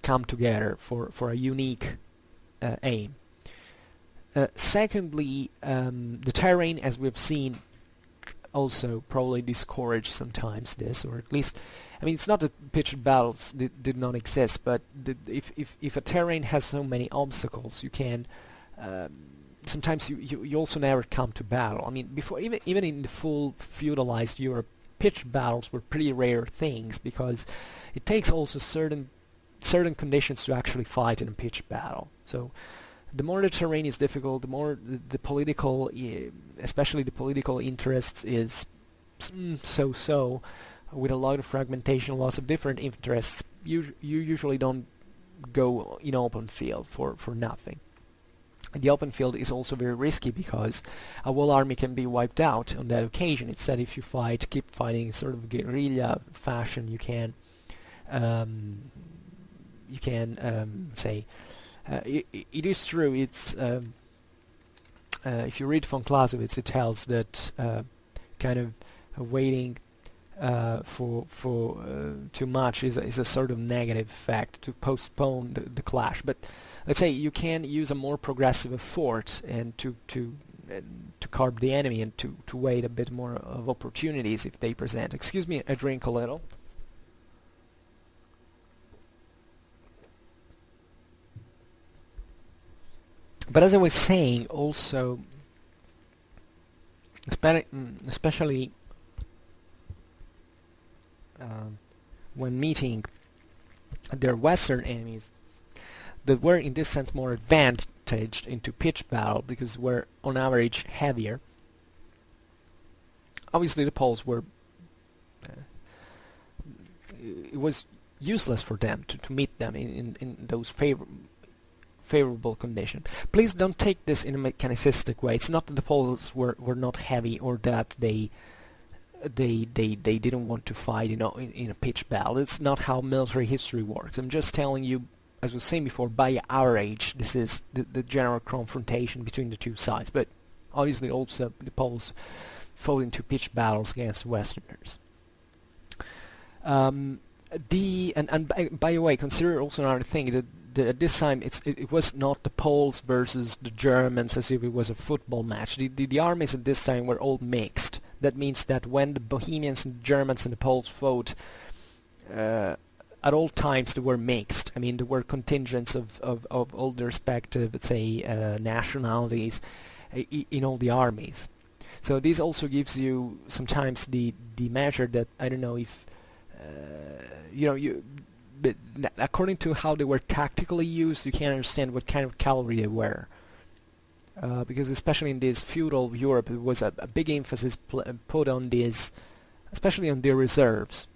come together for a unique aim. Secondly, the terrain, as we've seen, also probably discourage sometimes this, or at least, I mean, it's not that pitched battles did not exist, but if a terrain has so many obstacles, you can sometimes you also never come to battle. I mean, before, even in the full feudalized Europe, pitched battles were pretty rare things, because it takes also certain conditions to actually fight in a pitched battle. So the more the terrain is difficult, the more the political, especially the political interests, is so-so, with a lot of fragmentation, lots of different interests. You usually don't go in open field for nothing. The open field is also very risky, because a whole army can be wiped out on that occasion. Instead, if you keep fighting sort of guerrilla fashion, you can say, it is true. It's if you read von Clausewitz, it tells that kind of waiting for too much is a sort of negative effect, to postpone the clash. But let's say you can use a more progressive effort and to curb the enemy, and to wait a bit more of opportunities if they present. Excuse me, I drink a little. But as I was saying, also, especially when meeting their Western enemies, that were in this sense more advantaged into pitched battle, because were on average heavier. Obviously, the Poles were. It was useless for them to meet them in those favorable conditions. Please don't take this in a mechanicistic way. It's not that the Poles were not heavy, or that they didn't want to fight, in a pitched battle. It's not how military history works. I'm just telling you, as I was saying before, by our age, this is the general confrontation between the two sides. But obviously, also the Poles fought into pitched battles against Westerners. By the way, consider also another thing, that at this time it was not the Poles versus the Germans as if it was a football match. The armies at this time were all mixed. That means that when the Bohemians and the Germans and the Poles fought, at all times they were mixed. I mean, there were contingents of all the respective, let's say, nationalities in all the armies. So this also gives you sometimes the measure that, I don't know if but according to how they were tactically used, you can understand what kind of cavalry they were. Because especially in this feudal Europe, it was a big emphasis put on this, especially on their reserves.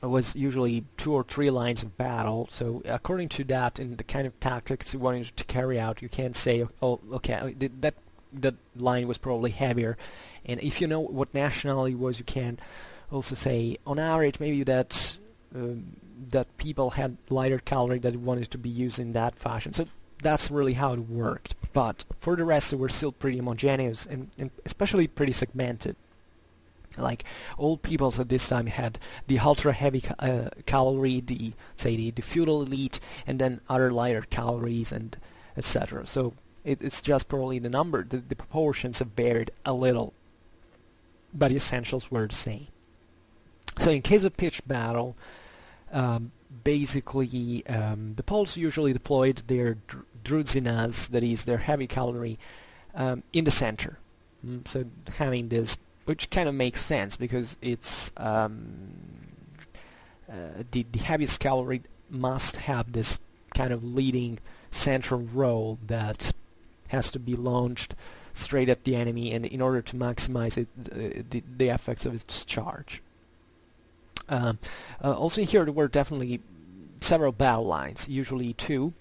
It was usually 2 or 3 lines of battle. So according to that, in the kind of tactics you wanted to carry out, you can't say, oh, okay, that line was probably heavier. And if you know what nationality was, you can also say, on average, maybe that people had lighter cavalry that wanted to be used in that fashion. So that's really how it worked. But for the rest, they were still pretty homogeneous and especially pretty segmented. Like, old peoples at this time had the ultra-heavy cavalry, the feudal elite, and then other lighter cavalries, and etc. So it's just probably the number, the proportions have varied a little, but the essentials were the same. So in case of pitched battle, basically the Poles usually deployed their druzhinas, that is, their heavy cavalry, in the center. So having this, which kind of makes sense, because it's the heaviest cavalry must have this kind of leading central role that has to be launched straight at the enemy, and in order to maximize the effects of its charge. Also here there were definitely several battle lines, usually 2.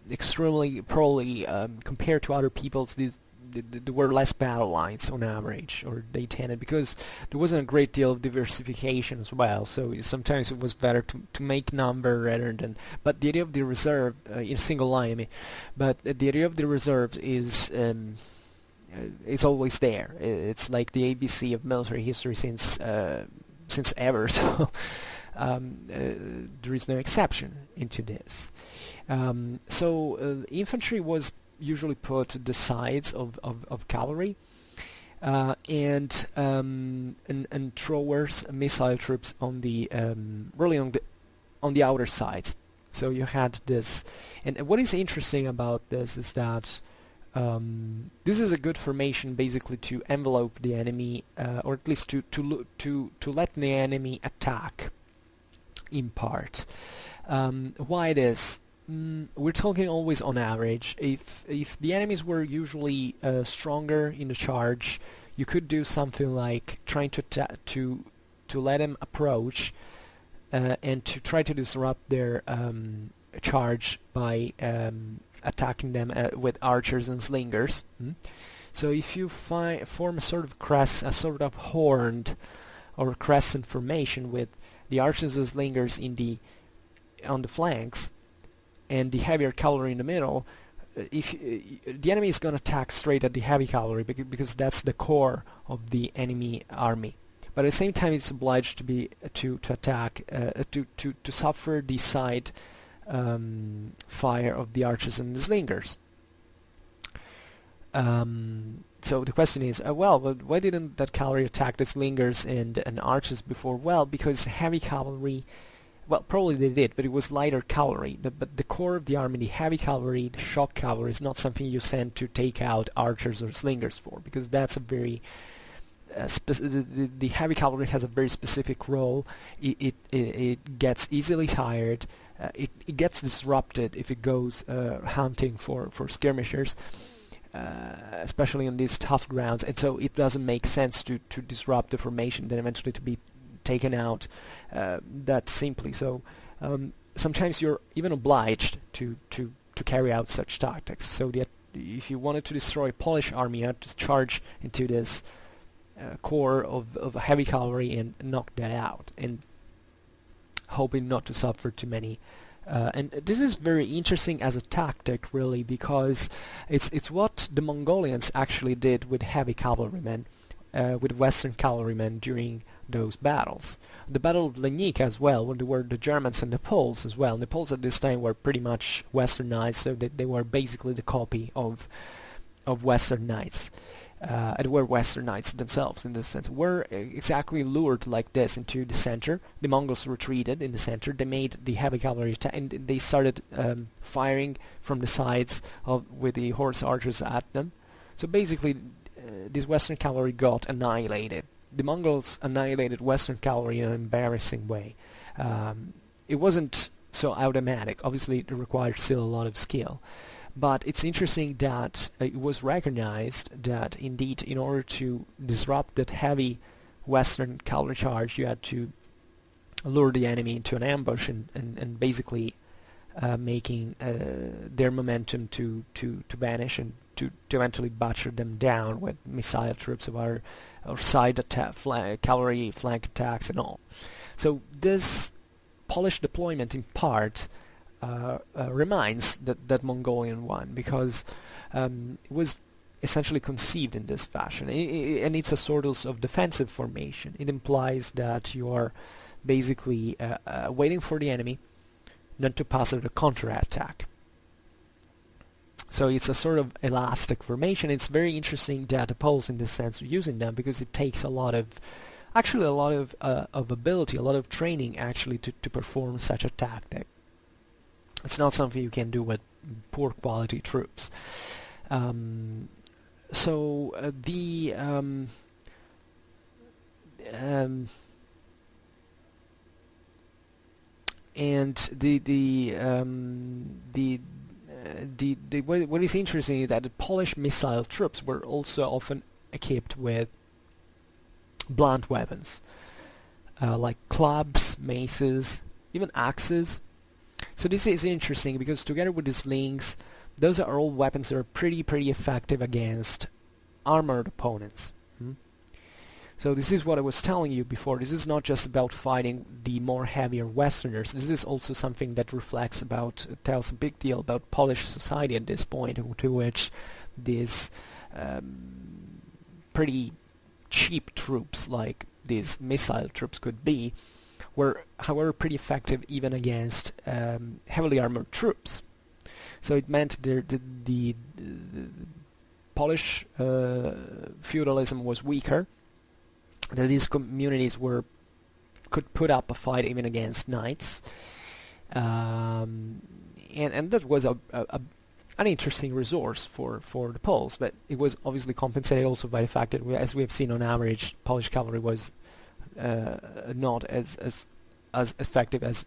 Extremely, probably, compared to other peoples, there were less battle lines on average, or they tended, because there wasn't a great deal of diversification as well. So sometimes it was better to make number rather than. But the idea of the reserve in a single line, I mean, but the idea of the reserve is. It's always there. It's like the ABC of military history since ever. So there is no exception into this. Infantry was usually put at the sides of cavalry, and throwers, missile troops on the really on the outer sides. So you had this, and what is interesting about this is that this is a good formation basically to envelope the enemy, or at least to let the enemy attack in part. Why this? We're talking always on average. If the enemies were usually stronger in the charge, you could do something like trying to let them approach and to try to disrupt their charge by attacking them with archers and slingers. So if you form a sort of crest, a sort of horned or crescent formation with the archers and slingers on the flanks and the heavier cavalry in the middle, if the enemy is going to attack straight at the heavy cavalry because that's the core of the enemy army. But at the same time, it's obliged to attack to suffer the side fire of the archers and the slingers. So the question is, but why didn't that cavalry attack the slingers and archers before? Well, because heavy cavalry, well, probably they did, but it was lighter cavalry. But the core of the army, the heavy cavalry, the shock cavalry, is not something you send to take out archers or slingers for, because that's a very the heavy cavalry has a very specific role. It gets easily tired. It gets disrupted if it goes hunting for skirmishers, especially on these tough grounds, and so it doesn't make sense to disrupt the formation, then eventually to be taken out that simply. So sometimes you're even obliged to carry out such tactics. So if you wanted to destroy a Polish army, you had to charge into this core of heavy cavalry and knock that out, and hoping not to suffer too many. And this is very interesting as a tactic, really, because it's what the Mongolians actually did with heavy cavalrymen, with Western cavalrymen during those battles. The Battle of Legnica as well, when there were the Germans and the Poles as well. And the Poles at this time were pretty much Westernized, so they were basically the copy of Western knights. And were Western knights themselves, in this sense, were exactly lured like this into the center. The Mongols retreated in the center. They made the heavy cavalry attack, and they started firing from the sides with the horse archers at them. So basically, this Western cavalry got annihilated. The Mongols annihilated Western cavalry in an embarrassing way. It wasn't so automatic. Obviously, it required still a lot of skill. But it's interesting that it was recognized that indeed, in order to disrupt that heavy Western cavalry charge, you had to lure the enemy into an ambush and basically making their momentum to vanish and to eventually butcher them down with missile troops of our side attack, cavalry flank attacks and all. So this Polish deployment in part reminds that Mongolian one, because it was essentially conceived in this fashion, and it's a sort of defensive formation. It implies that you are basically waiting for the enemy, then to pass out a counterattack. So it's a sort of elastic formation. It's very interesting that the Poles, in this sense, are using them, because it takes a lot of ability, a lot of training actually to perform such a tactic. It's not something you can do with poor quality troops. And the what is interesting is that the Polish missile troops were also often equipped with blunt weapons, like clubs, maces, even axes. So this is interesting because together with the slings, those are all weapons that are pretty effective against armored opponents. So this is what I was telling you before. This is not just about fighting the more heavier Westerners. This is also something that tells a big deal about Polish society at this point, to which these pretty cheap troops, like these missile troops could be, were, however, pretty effective even against heavily armored troops. So it meant the Polish feudalism was weaker, that these communities could put up a fight even against knights, and that was an interesting resource for the Poles, but it was obviously compensated also by the fact that, as we have seen on average, Polish cavalry was not as effective as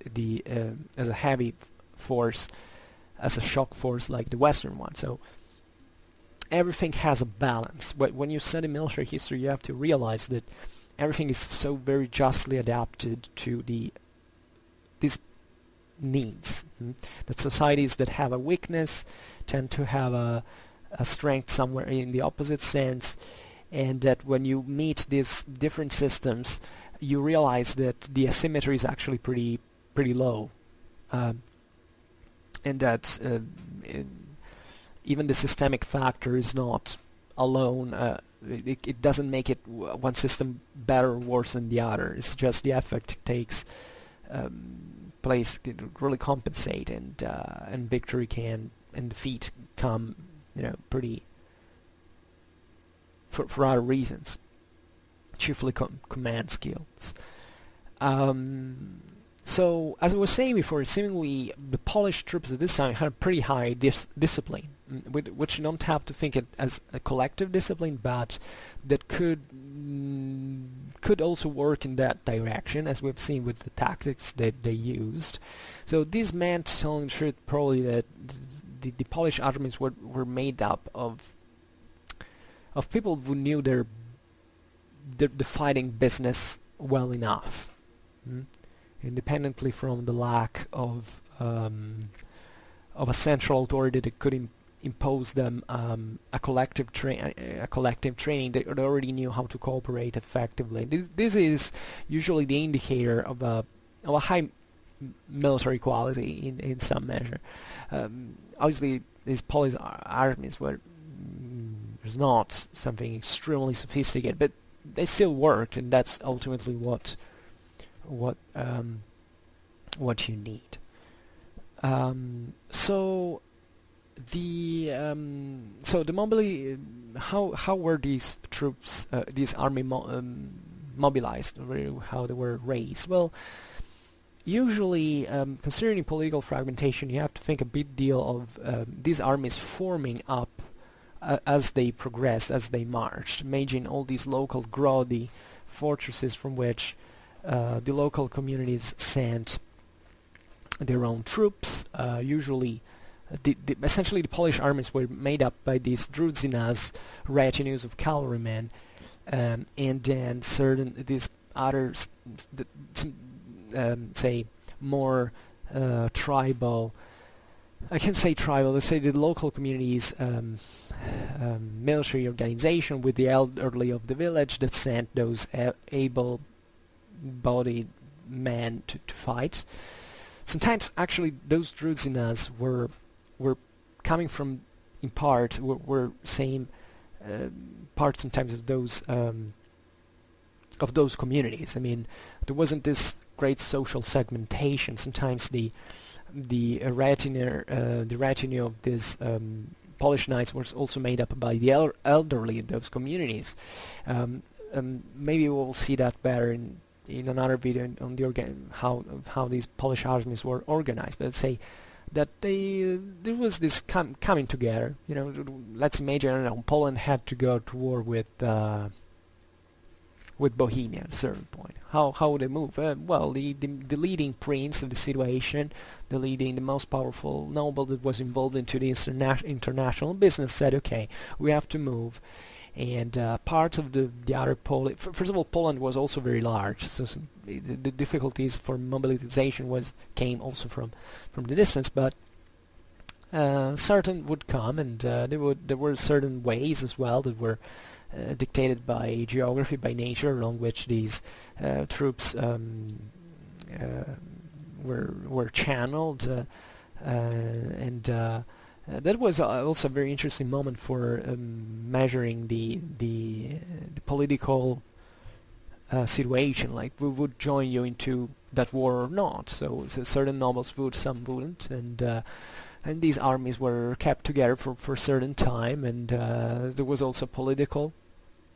as a heavy force, as a shock force like the Western one. So everything has a balance. But when you study military history, you have to realize that everything is so very justly adapted to these needs. That societies that have a weakness tend to have a strength somewhere in the opposite sense, and that when you meet these different systems, you realize that the asymmetry is actually pretty low, and that even the systemic factor is not alone. It doesn't make it one system better or worse than the other. It's just the effect takes place to really compensate, and victory and defeat come, pretty for other reasons, chiefly command skills. So, as I was saying before, seemingly the Polish troops at this time had pretty high discipline, which you don't have to think it as a collective discipline, but that could also work in that direction, as we've seen with the tactics that they used. So this meant, telling the truth, probably that the Polish armies were made up of people who knew the fighting business well enough. Independently from the lack of a central authority that could impose them a collective training, they already knew how to cooperate effectively. This is usually the indicator of a high military quality in some measure. Obviously, these Polish armies were was not something extremely sophisticated, but they still worked, and that's ultimately what you need. So the mobility, how were these troops, these army mobilized, how they were raised? Well, usually, considering political fragmentation, you have to think a big deal of these armies forming up as they progressed, as they marched, imagine all these local grody fortresses from which the local communities sent their own troops. Usually, essentially the Polish armies were made up by these drużynas, retinues of cavalrymen, and then these others, say more tribal. I can say tribal. Let's say the local communities, military organization with the elderly of the village that sent those able-bodied men to fight. Sometimes, actually, those drużynas were coming from, in part, were same parts sometimes of those communities. I mean, there wasn't this great social segmentation. Sometimes the retinue of these Polish knights was also made up by the elderly in those communities. Maybe we'll see that better in another video on the how these Polish armies were organized. But let's say that there was this coming together. Let's imagine, Poland had to go to war with Bohemia at a certain point. How would they move? Well, the leading prince of the situation, the most powerful noble that was involved into the international business said, okay, we have to move. And parts of the other Poland, first of all, Poland was also very large, so the difficulties for mobilization came also from the distance. But certain would come, and there were certain ways as well that were dictated by geography, by nature, along which these troops were channeled, and that was also a very interesting moment for measuring the political situation, like who would join you into that war or not. So certain nobles would, some wouldn't, and these armies were kept together for a certain time, and there was also political,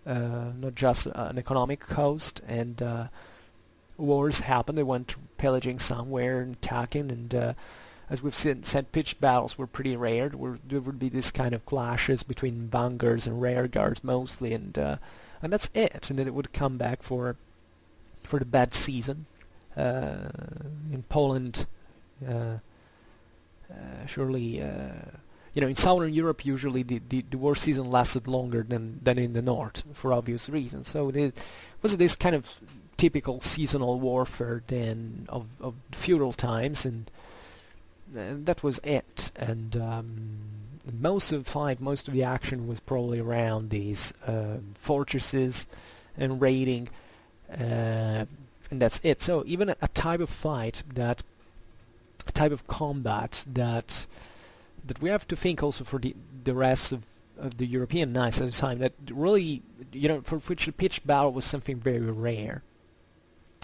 not just an economic cost, and wars happened. They went pillaging somewhere and attacking, and as we've said, pitched battles were pretty rare. There would be this kind of clashes between vanguards and rearguards mostly, and that's it. And then it would come back for the bad season. In Poland, surely, in Southern Europe, usually the war season lasted longer than in the north for obvious reasons. So it was this kind of typical seasonal warfare then of feudal times, and that was it. And most of the fight, most of the action was probably around these fortresses and raiding, and that's it. So even a type of fight, a type of combat that we have to think also for the rest of the European knights at the time, that really, for which the pitched battle was something very rare.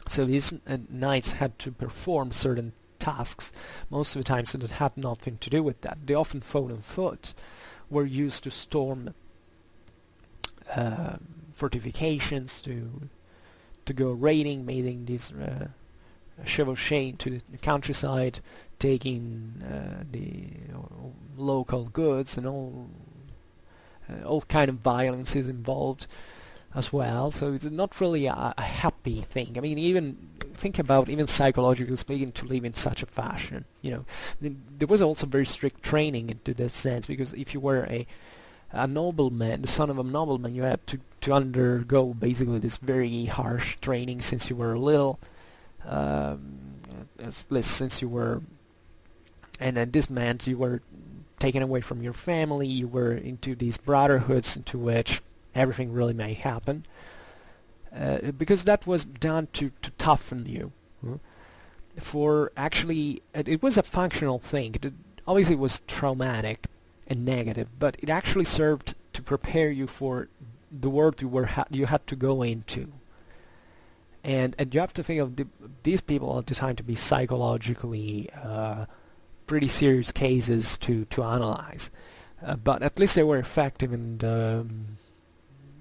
So these knights had to perform certain tasks most of the time, so that had nothing to do with that. They often fought on foot, were used to storm fortifications, to go raiding, making these chevauchés into the countryside, taking the local goods, and all kind of violence is involved as well. So it's not really a happy thing. I mean, even think about, even psychologically speaking, to live in such a fashion. There was also very strict training into this sense, because if you were a nobleman, the son of a nobleman, you had to undergo basically this very harsh training since you were little, since you were, and then this meant you were taken away from your family, you were into these brotherhoods into which everything really may happen, because that was done to toughen you. For actually, it was a functional thing. Obviously, it was traumatic and negative, but it actually served to prepare you for the world you had to go into. And you have to think of these people at the time to be psychologically pretty serious cases to analyze. But at least they were effective and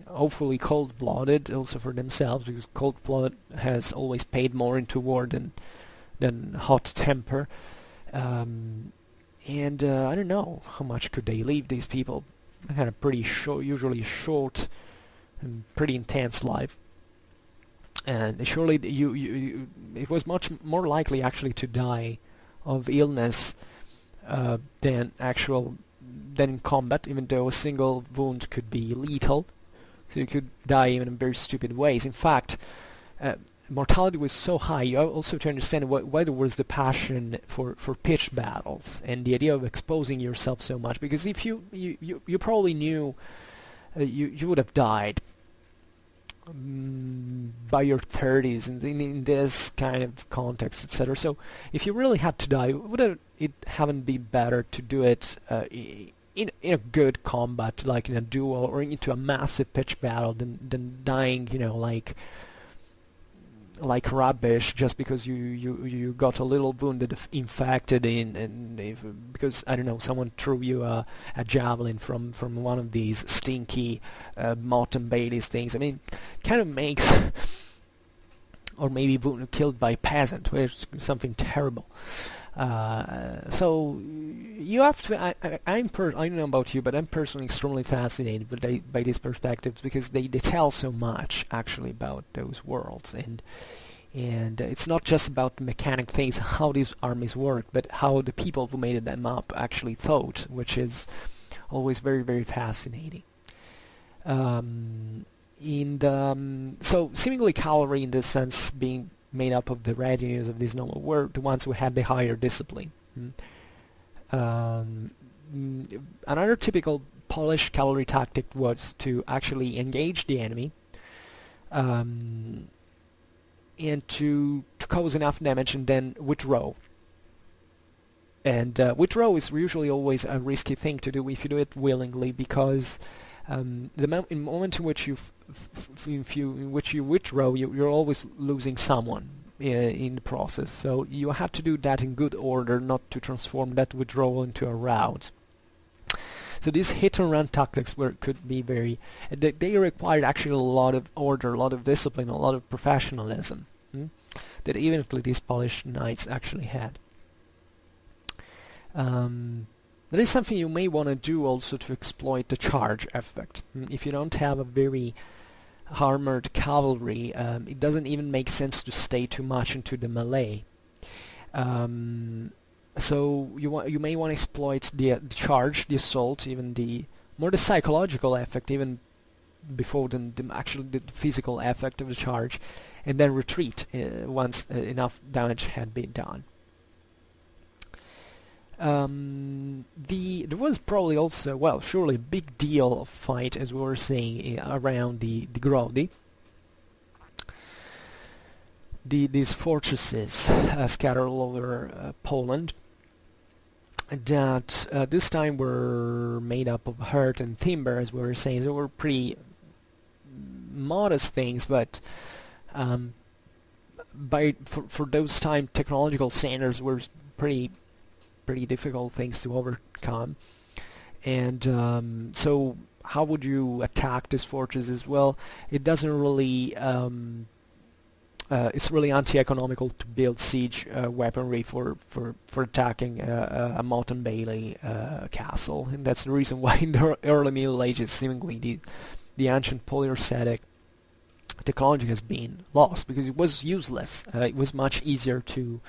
hopefully cold-blooded also for themselves, because cold-blood has always paid more into war than hot temper. And I don't know how much could they live, these people. They had a pretty usually short and pretty intense life. And surely it was much more likely actually to die of illness than in combat, even though a single wound could be lethal. So you could die even in very stupid ways. In fact, mortality was so high. You also have to understand why there was the passion for pitched battles and the idea of exposing yourself so much. Because if you probably knew you would have died by your 30s in this kind of context, etc. So if you really had to die, would it haven't been better to do it in a good combat, like in a duel or into a massive pitch battle, than dying, like rubbish just because you got a little wounded, infected because I don't know, someone threw you a javelin from one of these stinky Motte and Bailey's things. I mean, kind of makes, or maybe killed by a peasant, which is something terrible. So you have to. I don't know about you, but I'm personally extremely fascinated by these perspectives, because they tell so much actually about those worlds, and it's not just about the mechanic things, how these armies work, but how the people who made them up actually thought, which is always very, very fascinating. So seemingly cavalry, in this sense, being made up of the retinues of these nobles, were the ones who had the higher discipline. another typical Polish cavalry tactic was to actually engage the enemy and to cause enough damage and then withdraw. And withdraw is usually always a risky thing to do if you do it willingly, because the moment in which you withdraw, you're always losing someone in the process. So you have to do that in good order, not to transform that withdrawal into a rout. So these hit-and-run tactics could be very... They required actually a lot of order, a lot of discipline, a lot of professionalism that eventually these Polish knights actually had. That is something you may want to do also to exploit the charge effect. If you don't have a very armored cavalry, it doesn't even make sense to stay too much into the melee. So you may want to exploit the charge, the assault, even the psychological effect, even before the physical effect of the charge, and then retreat once enough damage had been done. There was probably also, well, surely a big deal of fight, as we were saying, around the Grody. These fortresses scattered all over Poland, that this time were made up of earth and timber, as we were saying. They were pretty modest things, but for those time technological standards were pretty difficult things to overcome. And so how would you attack these fortresses? Well, it doesn't really it's really anti-economical to build siege weaponry for attacking a Motte and Bailey castle, and that's the reason why in the early Middle Ages seemingly the ancient polyurcetic technology has been lost, because it was useless. It was much easier to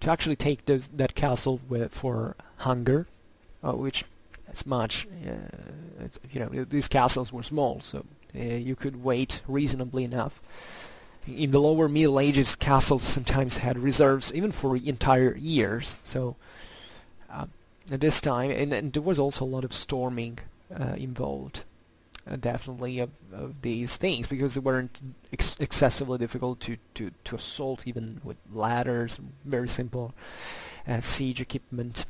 actually take that castle for hunger, which is much, these castles were small, so you could wait reasonably enough. In the lower Middle Ages, castles sometimes had reserves even for entire years. So at this time, and there was also a lot of storming involved, definitely of these things, because they weren't excessively difficult to assault, even with ladders, very simple siege equipment.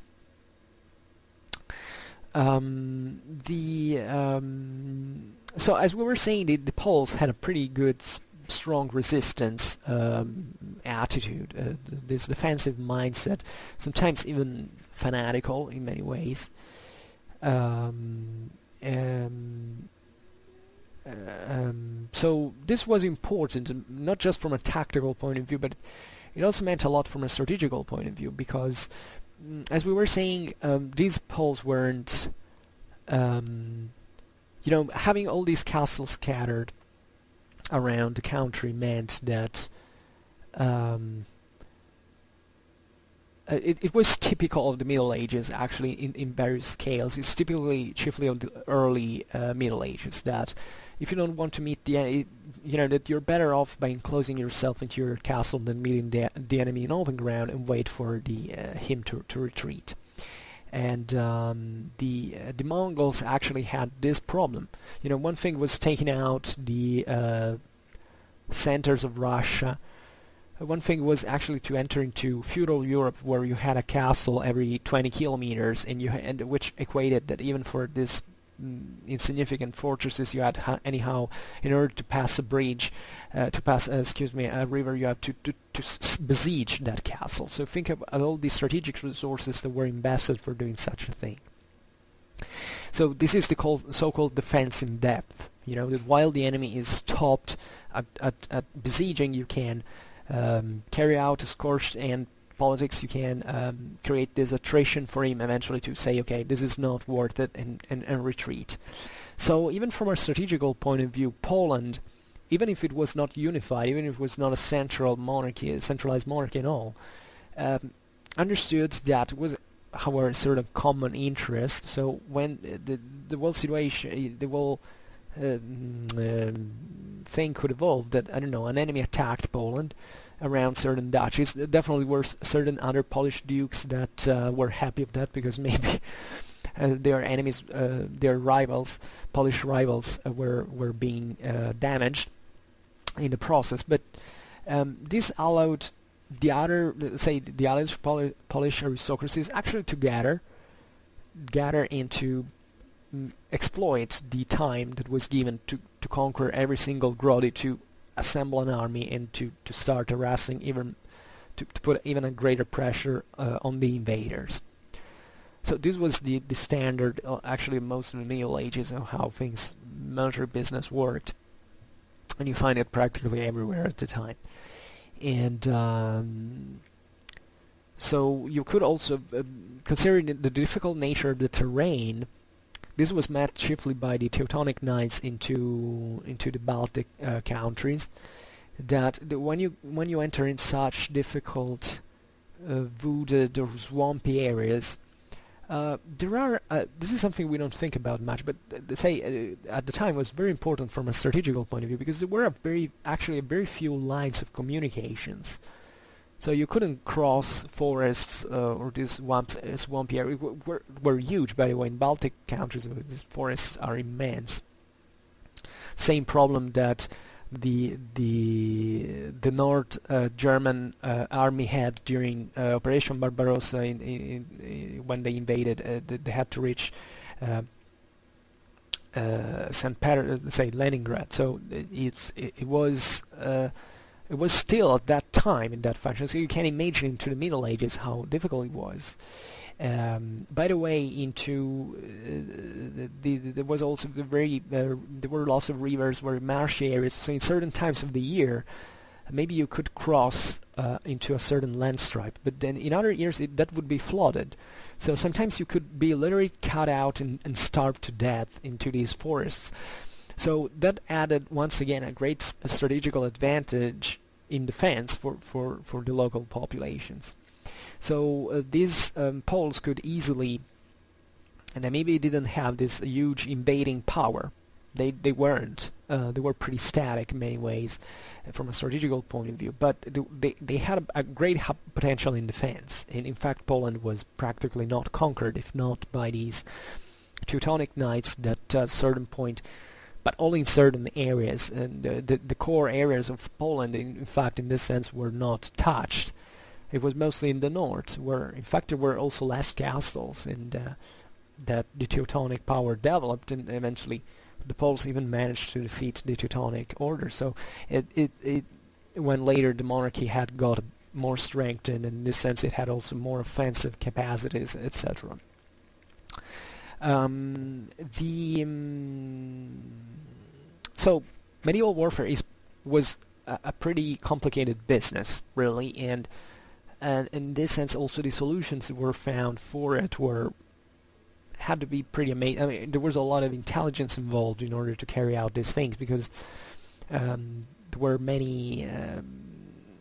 So as we were saying, the Poles had a pretty good, strong resistance attitude, this defensive mindset, sometimes even fanatical in many ways. So this was important, not just from a tactical point of view, but it also meant a lot from a strategical point of view, because as we were saying, these Poles weren't, having all these castles scattered around the country meant that it was typical of the Middle Ages, actually, in various scales. It's chiefly of the early Middle Ages, that if you don't want to meet the that you're better off by enclosing yourself into your castle than meeting the enemy in open ground and wait for him to retreat. And the Mongols actually had this problem. One thing was taking out the centers of Russia. One thing was actually to enter into feudal Europe, where you had a castle every 20 kilometers, and which equated that even for this insignificant fortresses you had anyhow, in order to pass a bridge, a river, you have to besiege that castle. So think about all the strategic resources that were invested for doing such a thing. So this is the so-called defense in depth. That while the enemy is stopped at besieging, you can carry out a scorched and politics. You can create this attrition for him eventually to say, okay, this is not worth it, and retreat. So even from a strategical point of view, Poland, even if it was not unified, even if it was not a centralized monarchy at all, understood that it was our sort of common interest. So when the whole situation, the whole thing could evolve, that, I don't know, an enemy attacked Poland, around certain duchies. There definitely were certain other Polish dukes that were happy of that, because maybe their enemies, their rivals, Polish rivals, were being damaged in the process. But this allowed the other, say, the other Polish aristocracies actually to gather and to exploit the time that was given to conquer every single grody, to assemble an army, and to start harassing, even to put even a greater pressure on the invaders. So this was the standard, actually, most of the Middle Ages, of how military business worked, and you find it practically everywhere at the time. And so you could also, considering the difficult nature of the terrain, this was met chiefly by the Teutonic Knights into the Baltic countries. That when you enter in such difficult, wooded or swampy areas, there are. This is something we don't think about much, but say at the time was very important from a strategical point of view, because there were actually very few lines of communications. So you couldn't cross forests or these swampy areas. Were huge, by the way. In Baltic countries, these forests are immense. Same problem that the North German army had during Operation Barbarossa when they invaded. They had to reach say Leningrad. So it was still at that time in that fashion. So you can imagine into the Middle Ages how difficult it was. By the way, there was also there were lots of rivers, were marshy areas. So in certain times of the year, maybe you could cross into a certain land stripe, but then in other years that would be flooded. So sometimes you could be literally cut out and starved to death into these forests. So that added, once again, a great strategical advantage in defense for the local populations. So these Poles could easily, and they maybe didn't have this huge invading power. They weren't. They were pretty static in many ways from a strategical point of view, but they had a great potential in defense. And in fact, Poland was practically not conquered, if not by these Teutonic Knights that at a certain point, but only in certain areas, and the core areas of Poland, in fact, in this sense, were not touched. It was mostly in the north, where, in fact, there were also less castles, and that the Teutonic power developed, and eventually the Poles even managed to defeat the Teutonic Order. So when later the monarchy had got more strength, and in this sense, it had also more offensive capacities, etc. So medieval warfare was a pretty complicated business, really, and in this sense also the solutions that were found for it had to be pretty amazing. I mean, there was a lot of intelligence involved in order to carry out these things, because there were many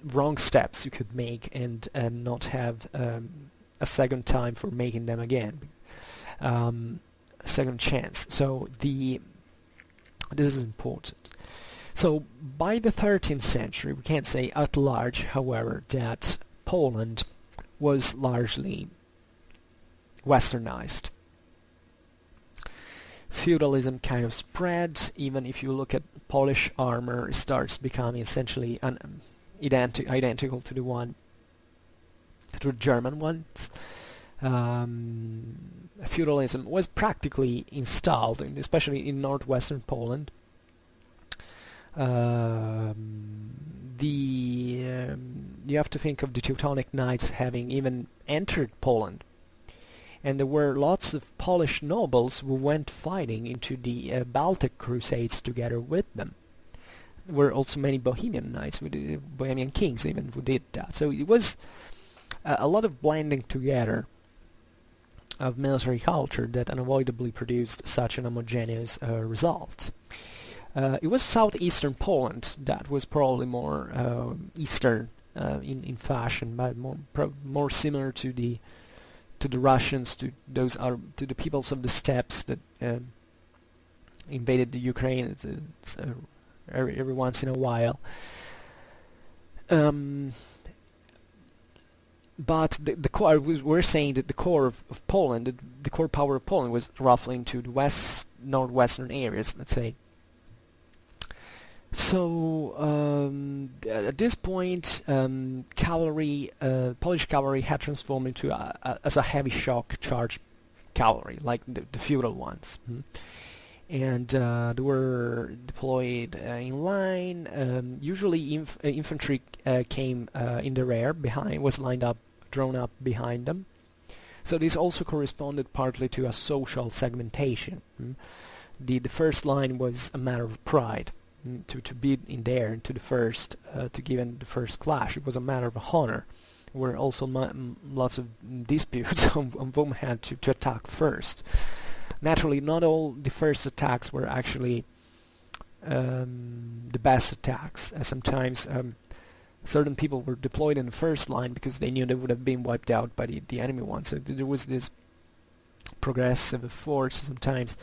wrong steps you could make and not have a second time for making them again. A second chance. So this is important. So by the 13th century, we can't say at large, however, that Poland was largely westernized. Feudalism kind of spread. Even if you look at Polish armor, it starts becoming essentially identical to the German ones. Feudalism was practically installed, especially in northwestern Poland. You have to think of the Teutonic Knights having even entered Poland, and there were lots of Polish nobles who went fighting into the Baltic Crusades together with them. There were also many Bohemian knights, Bohemian kings even, who did that. So it was a lot of blending together of military culture that unavoidably produced such an homogeneous result. It was southeastern Poland that was probably more eastern in fashion, but more similar to the Russians, to the peoples of the steppes that invaded the Ukraine every once in a while. Um, but the core, we're saying that the core of Poland, the core power of Poland was roughly into the northwestern areas, let's say. So at this point, Polish cavalry had transformed into as a heavy shock charge cavalry, like the feudal ones. And they were deployed in line. Usually infantry came in the rear, was drawn up behind them. So this also corresponded partly to a social segmentation. The first line was a matter of pride. To be in there and to give in the first clash. It was a matter of honor. There were also lots of disputes on whom had to attack first. Naturally, not all the first attacks were actually the best attacks. Sometimes certain people were deployed in the first line because they knew they would have been wiped out by the enemy one. So there was this progressive force sometimes,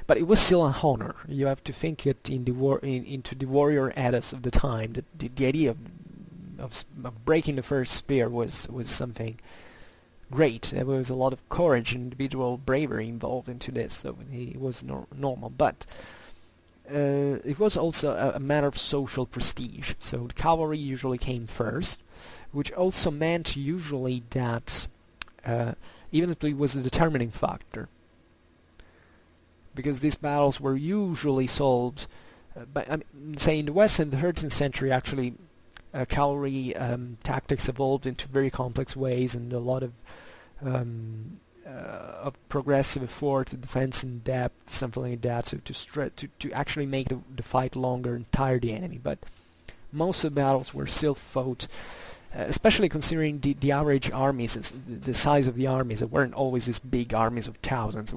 but it was still a honor. You have to think it in into the warrior ethos of the time. That the idea of breaking the first spear was something great. There was a lot of courage and individual bravery involved into this, so it was normal. But it was also a matter of social prestige. So the cavalry usually came first, which also meant usually that even if it was a determining factor, because these battles were usually solved say in the West in the 13th century. Actually, cavalry tactics evolved into very complex ways, and a lot of progressive effort, defense in depth, something like that, so to actually make the fight longer and tire the enemy. But most of the battles were still fought, especially considering the average armies, the size of the armies. There weren't always these big armies of thousands.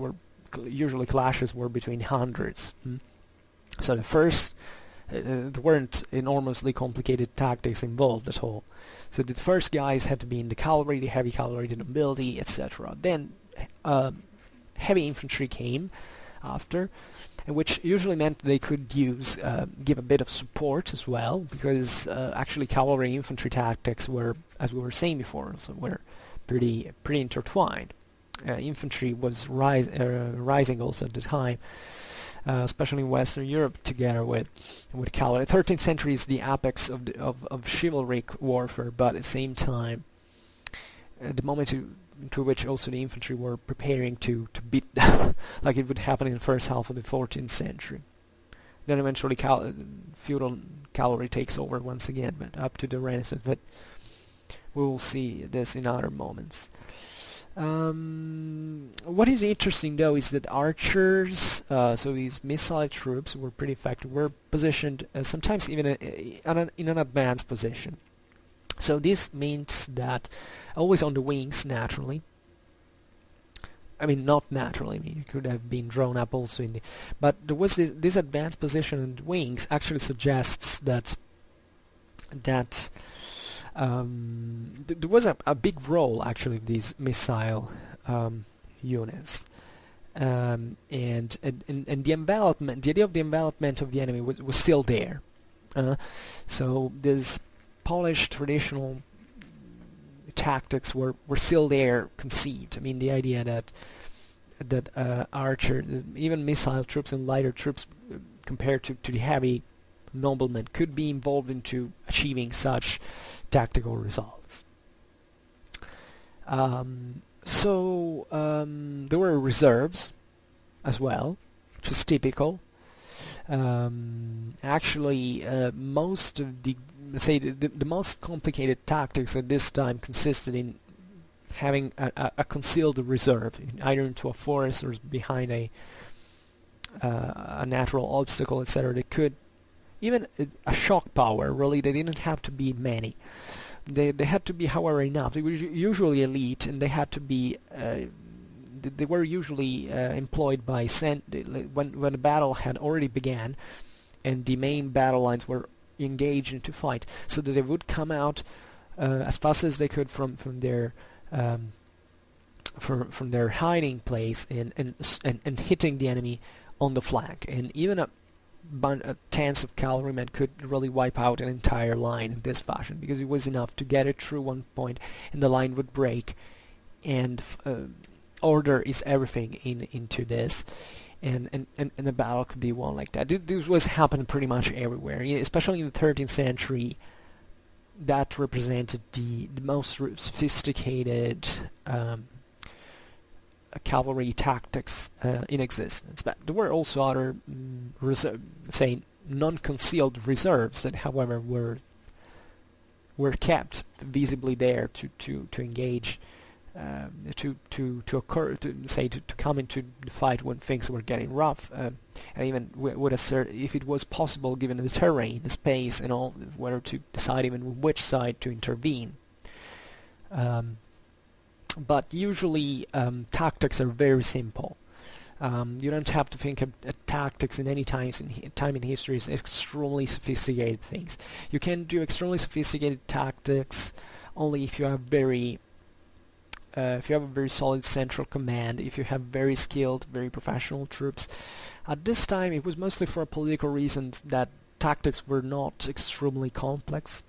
Usually clashes were between hundreds. So the first, there weren't enormously complicated tactics involved at all. So the first guys had to be in the cavalry, the heavy cavalry, the nobility, etc. Then heavy infantry came after, which usually meant they could give a bit of support as well, because actually cavalry infantry tactics were, as we were saying before, so were pretty intertwined. Infantry was rising also at the time, especially in Western Europe, together with cavalry. 13th century is the apex of chivalric warfare, but at the same time, the moment into which also the infantry were preparing to beat like it would happen in the first half of the 14th century. Then eventually feudal cavalry takes over once again, but up to the Renaissance. But we will see this in other moments. What is interesting though is that archers, so these missile troops were pretty effective, were positioned sometimes even in an advanced position. So this means that always on the wings, naturally. I mean, not naturally. I mean, it could have been drawn up also in the... But there was this advanced position in the wings actually suggests that there was a big role actually of these missile units. And the envelopment, the idea of the envelopment of the enemy was still there. So this Polish traditional tactics were still there conceived. I mean, the idea that archer, even missile troops and lighter troops compared to the heavy noblemen could be involved into achieving such tactical results. So there were reserves as well, which is typical. Actually, most of the, let's say, the most complicated tactics at this time consisted in having a concealed reserve, either into a forest or behind a natural obstacle, etc. They could, even a shock power, really, they didn't have to be many. They had to be, however, enough. They were usually elite, and they had to be... they were usually employed by when the battle had already began and the main battle lines were engaged into fight, so that they would come out as fast as they could from their hiding place and hitting the enemy on the flank. And even tens of cavalrymen could really wipe out an entire line in this fashion, because it was enough to get it through one point and the line would break, and order is everything into this, and the battle could be won like that. This was happening pretty much everywhere, especially in the 13th century. That represented the most sophisticated cavalry tactics in existence. But there were also other, say, non-concealed reserves that, however, were kept visibly there to engage, to occur, to come into the fight when things were getting rough, and even would assert, if it was possible, given the terrain, the space, and all, whether to decide even which side to intervene. But usually tactics are very simple. You don't have to think of tactics in any time in history as extremely sophisticated things. You can do extremely sophisticated tactics only if you have if you have a very solid central command, if you have very skilled, very professional troops. At this time, it was mostly for political reasons that tactics were not extremely complex.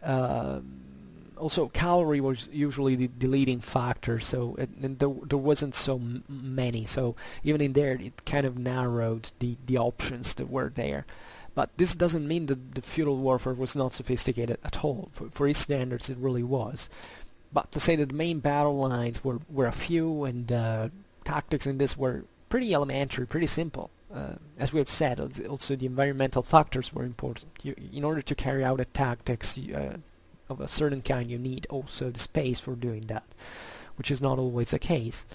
Also, cavalry was usually the leading factor, so there wasn't so many. So even in there, it kind of narrowed the options that were there. But this doesn't mean that the feudal warfare was not sophisticated at all. For its standards, it really was. But to say that the main battle lines were a few, and tactics in this were pretty elementary, pretty simple. As we have said, also the environmental factors were important. In order to carry out a tactics of a certain kind, you need also the space for doing that, which is not always the case.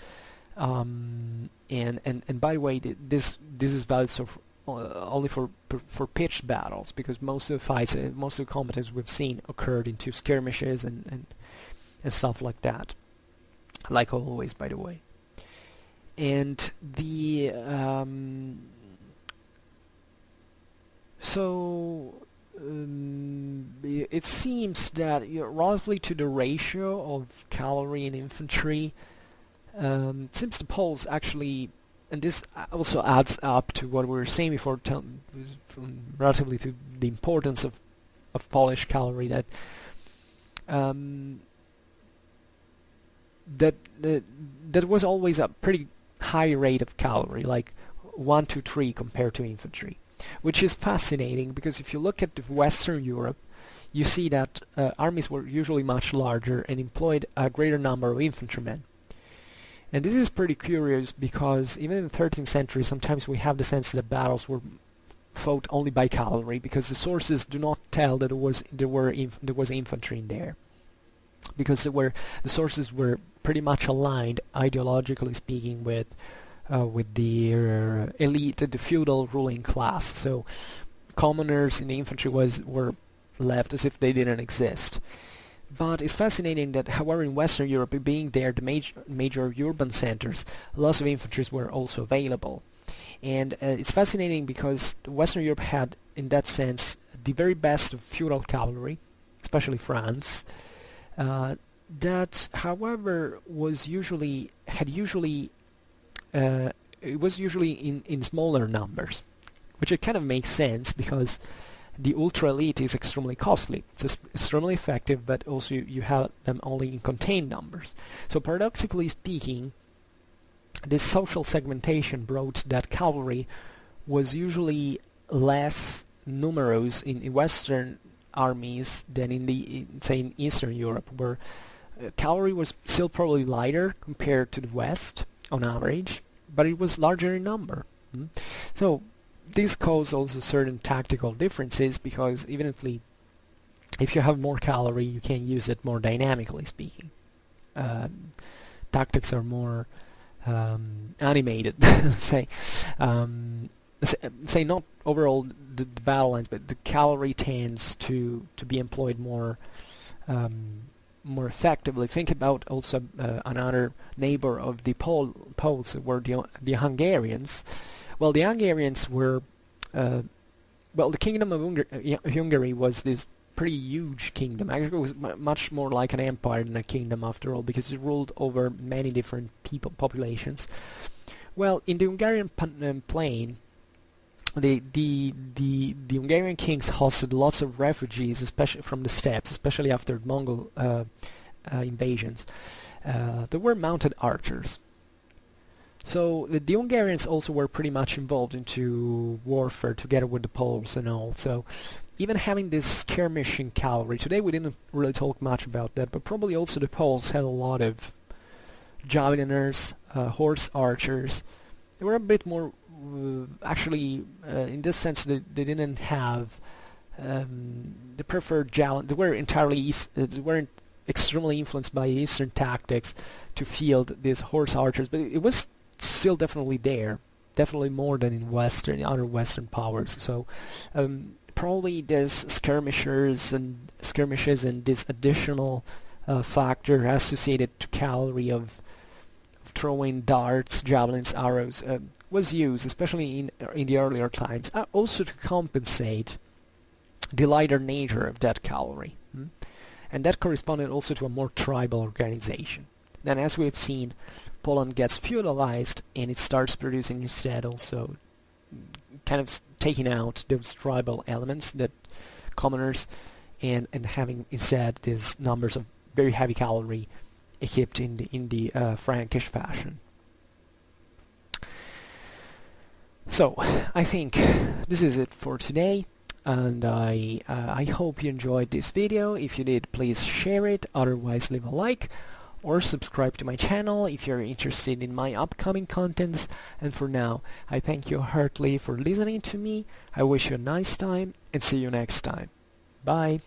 And by the way, this is valid only for pitched battles, because most of the fights, most of the combats we've seen occurred into skirmishes and stuff like that, like always, by the way. And the it seems that relatively to the ratio of cavalry and infantry, it seems the Poles actually, and this also adds up to what we were saying before, relatively to the importance of Polish cavalry, that that was always a pretty high rate of cavalry, like 1 to 3 compared to infantry, which is fascinating, because if you look at Western Europe, you see that armies were usually much larger and employed a greater number of infantrymen. And this is pretty curious, because even in the 13th century, sometimes we have the sense that battles were fought only by cavalry, because the sources do not tell that there was infantry in there, because the sources were pretty much aligned, ideologically speaking, with the elite, the feudal ruling class. So commoners in the infantry were left as if they didn't exist. But it's fascinating that, however, in Western Europe, being there the major urban centers, lots of infantry were also available. And it's fascinating because Western Europe had, in that sense, the very best of feudal cavalry, especially France, that, however, was usually in smaller numbers, which it kind of makes sense, because the ultra elite is extremely costly. It's extremely effective, but also you have them only in contained numbers. So paradoxically speaking, this social segmentation brought that cavalry was usually less numerous in Western armies than in Eastern Europe, where cavalry was still probably lighter compared to the West on average, but it was larger in number. So this caused also certain tactical differences, because even if you have more cavalry, you can use it more dynamically speaking. Tactics are more animated, say not overall the battle lines, but the cavalry tends to be employed more effectively. Think about also another neighbor of the Poles were the Hungarians. Well, the Hungarians were the Kingdom of Hungary was this pretty huge kingdom. Actually, it was much more like an empire than a kingdom after all, because it ruled over many different populations. Well, in the Hungarian plain, the Hungarian kings hosted lots of refugees, especially from the steppes, especially after Mongol invasions. There were mounted archers. So the Hungarians also were pretty much involved into warfare together with the Poles and all. So even having this skirmishing cavalry, today we didn't really talk much about that, but probably also the Poles had a lot of javeliners, horse archers. They were a bit more, actually, in this sense, they didn't have the preferred javelin. They were entirely they weren't extremely influenced by Eastern tactics to field these horse archers, but it was still definitely there, definitely more than in other Western powers. So probably there's skirmishes and this additional factor associated to cavalry of throwing darts, javelins, arrows was used, especially in the earlier times, also to compensate the lighter nature of that cavalry. And that corresponded also to a more tribal organization. Then, as we've seen, Poland gets feudalized and it starts producing instead also kind of taking out those tribal elements, that commoners, and having instead these numbers of very heavy cavalry equipped in the Frankish fashion. So I think this is it for today, and I hope you enjoyed this video. If you did, please share it, otherwise leave a like or subscribe to my channel if you're interested in my upcoming contents. And for now, I thank you heartily for listening to me. I wish you a nice time and see you next time. Bye.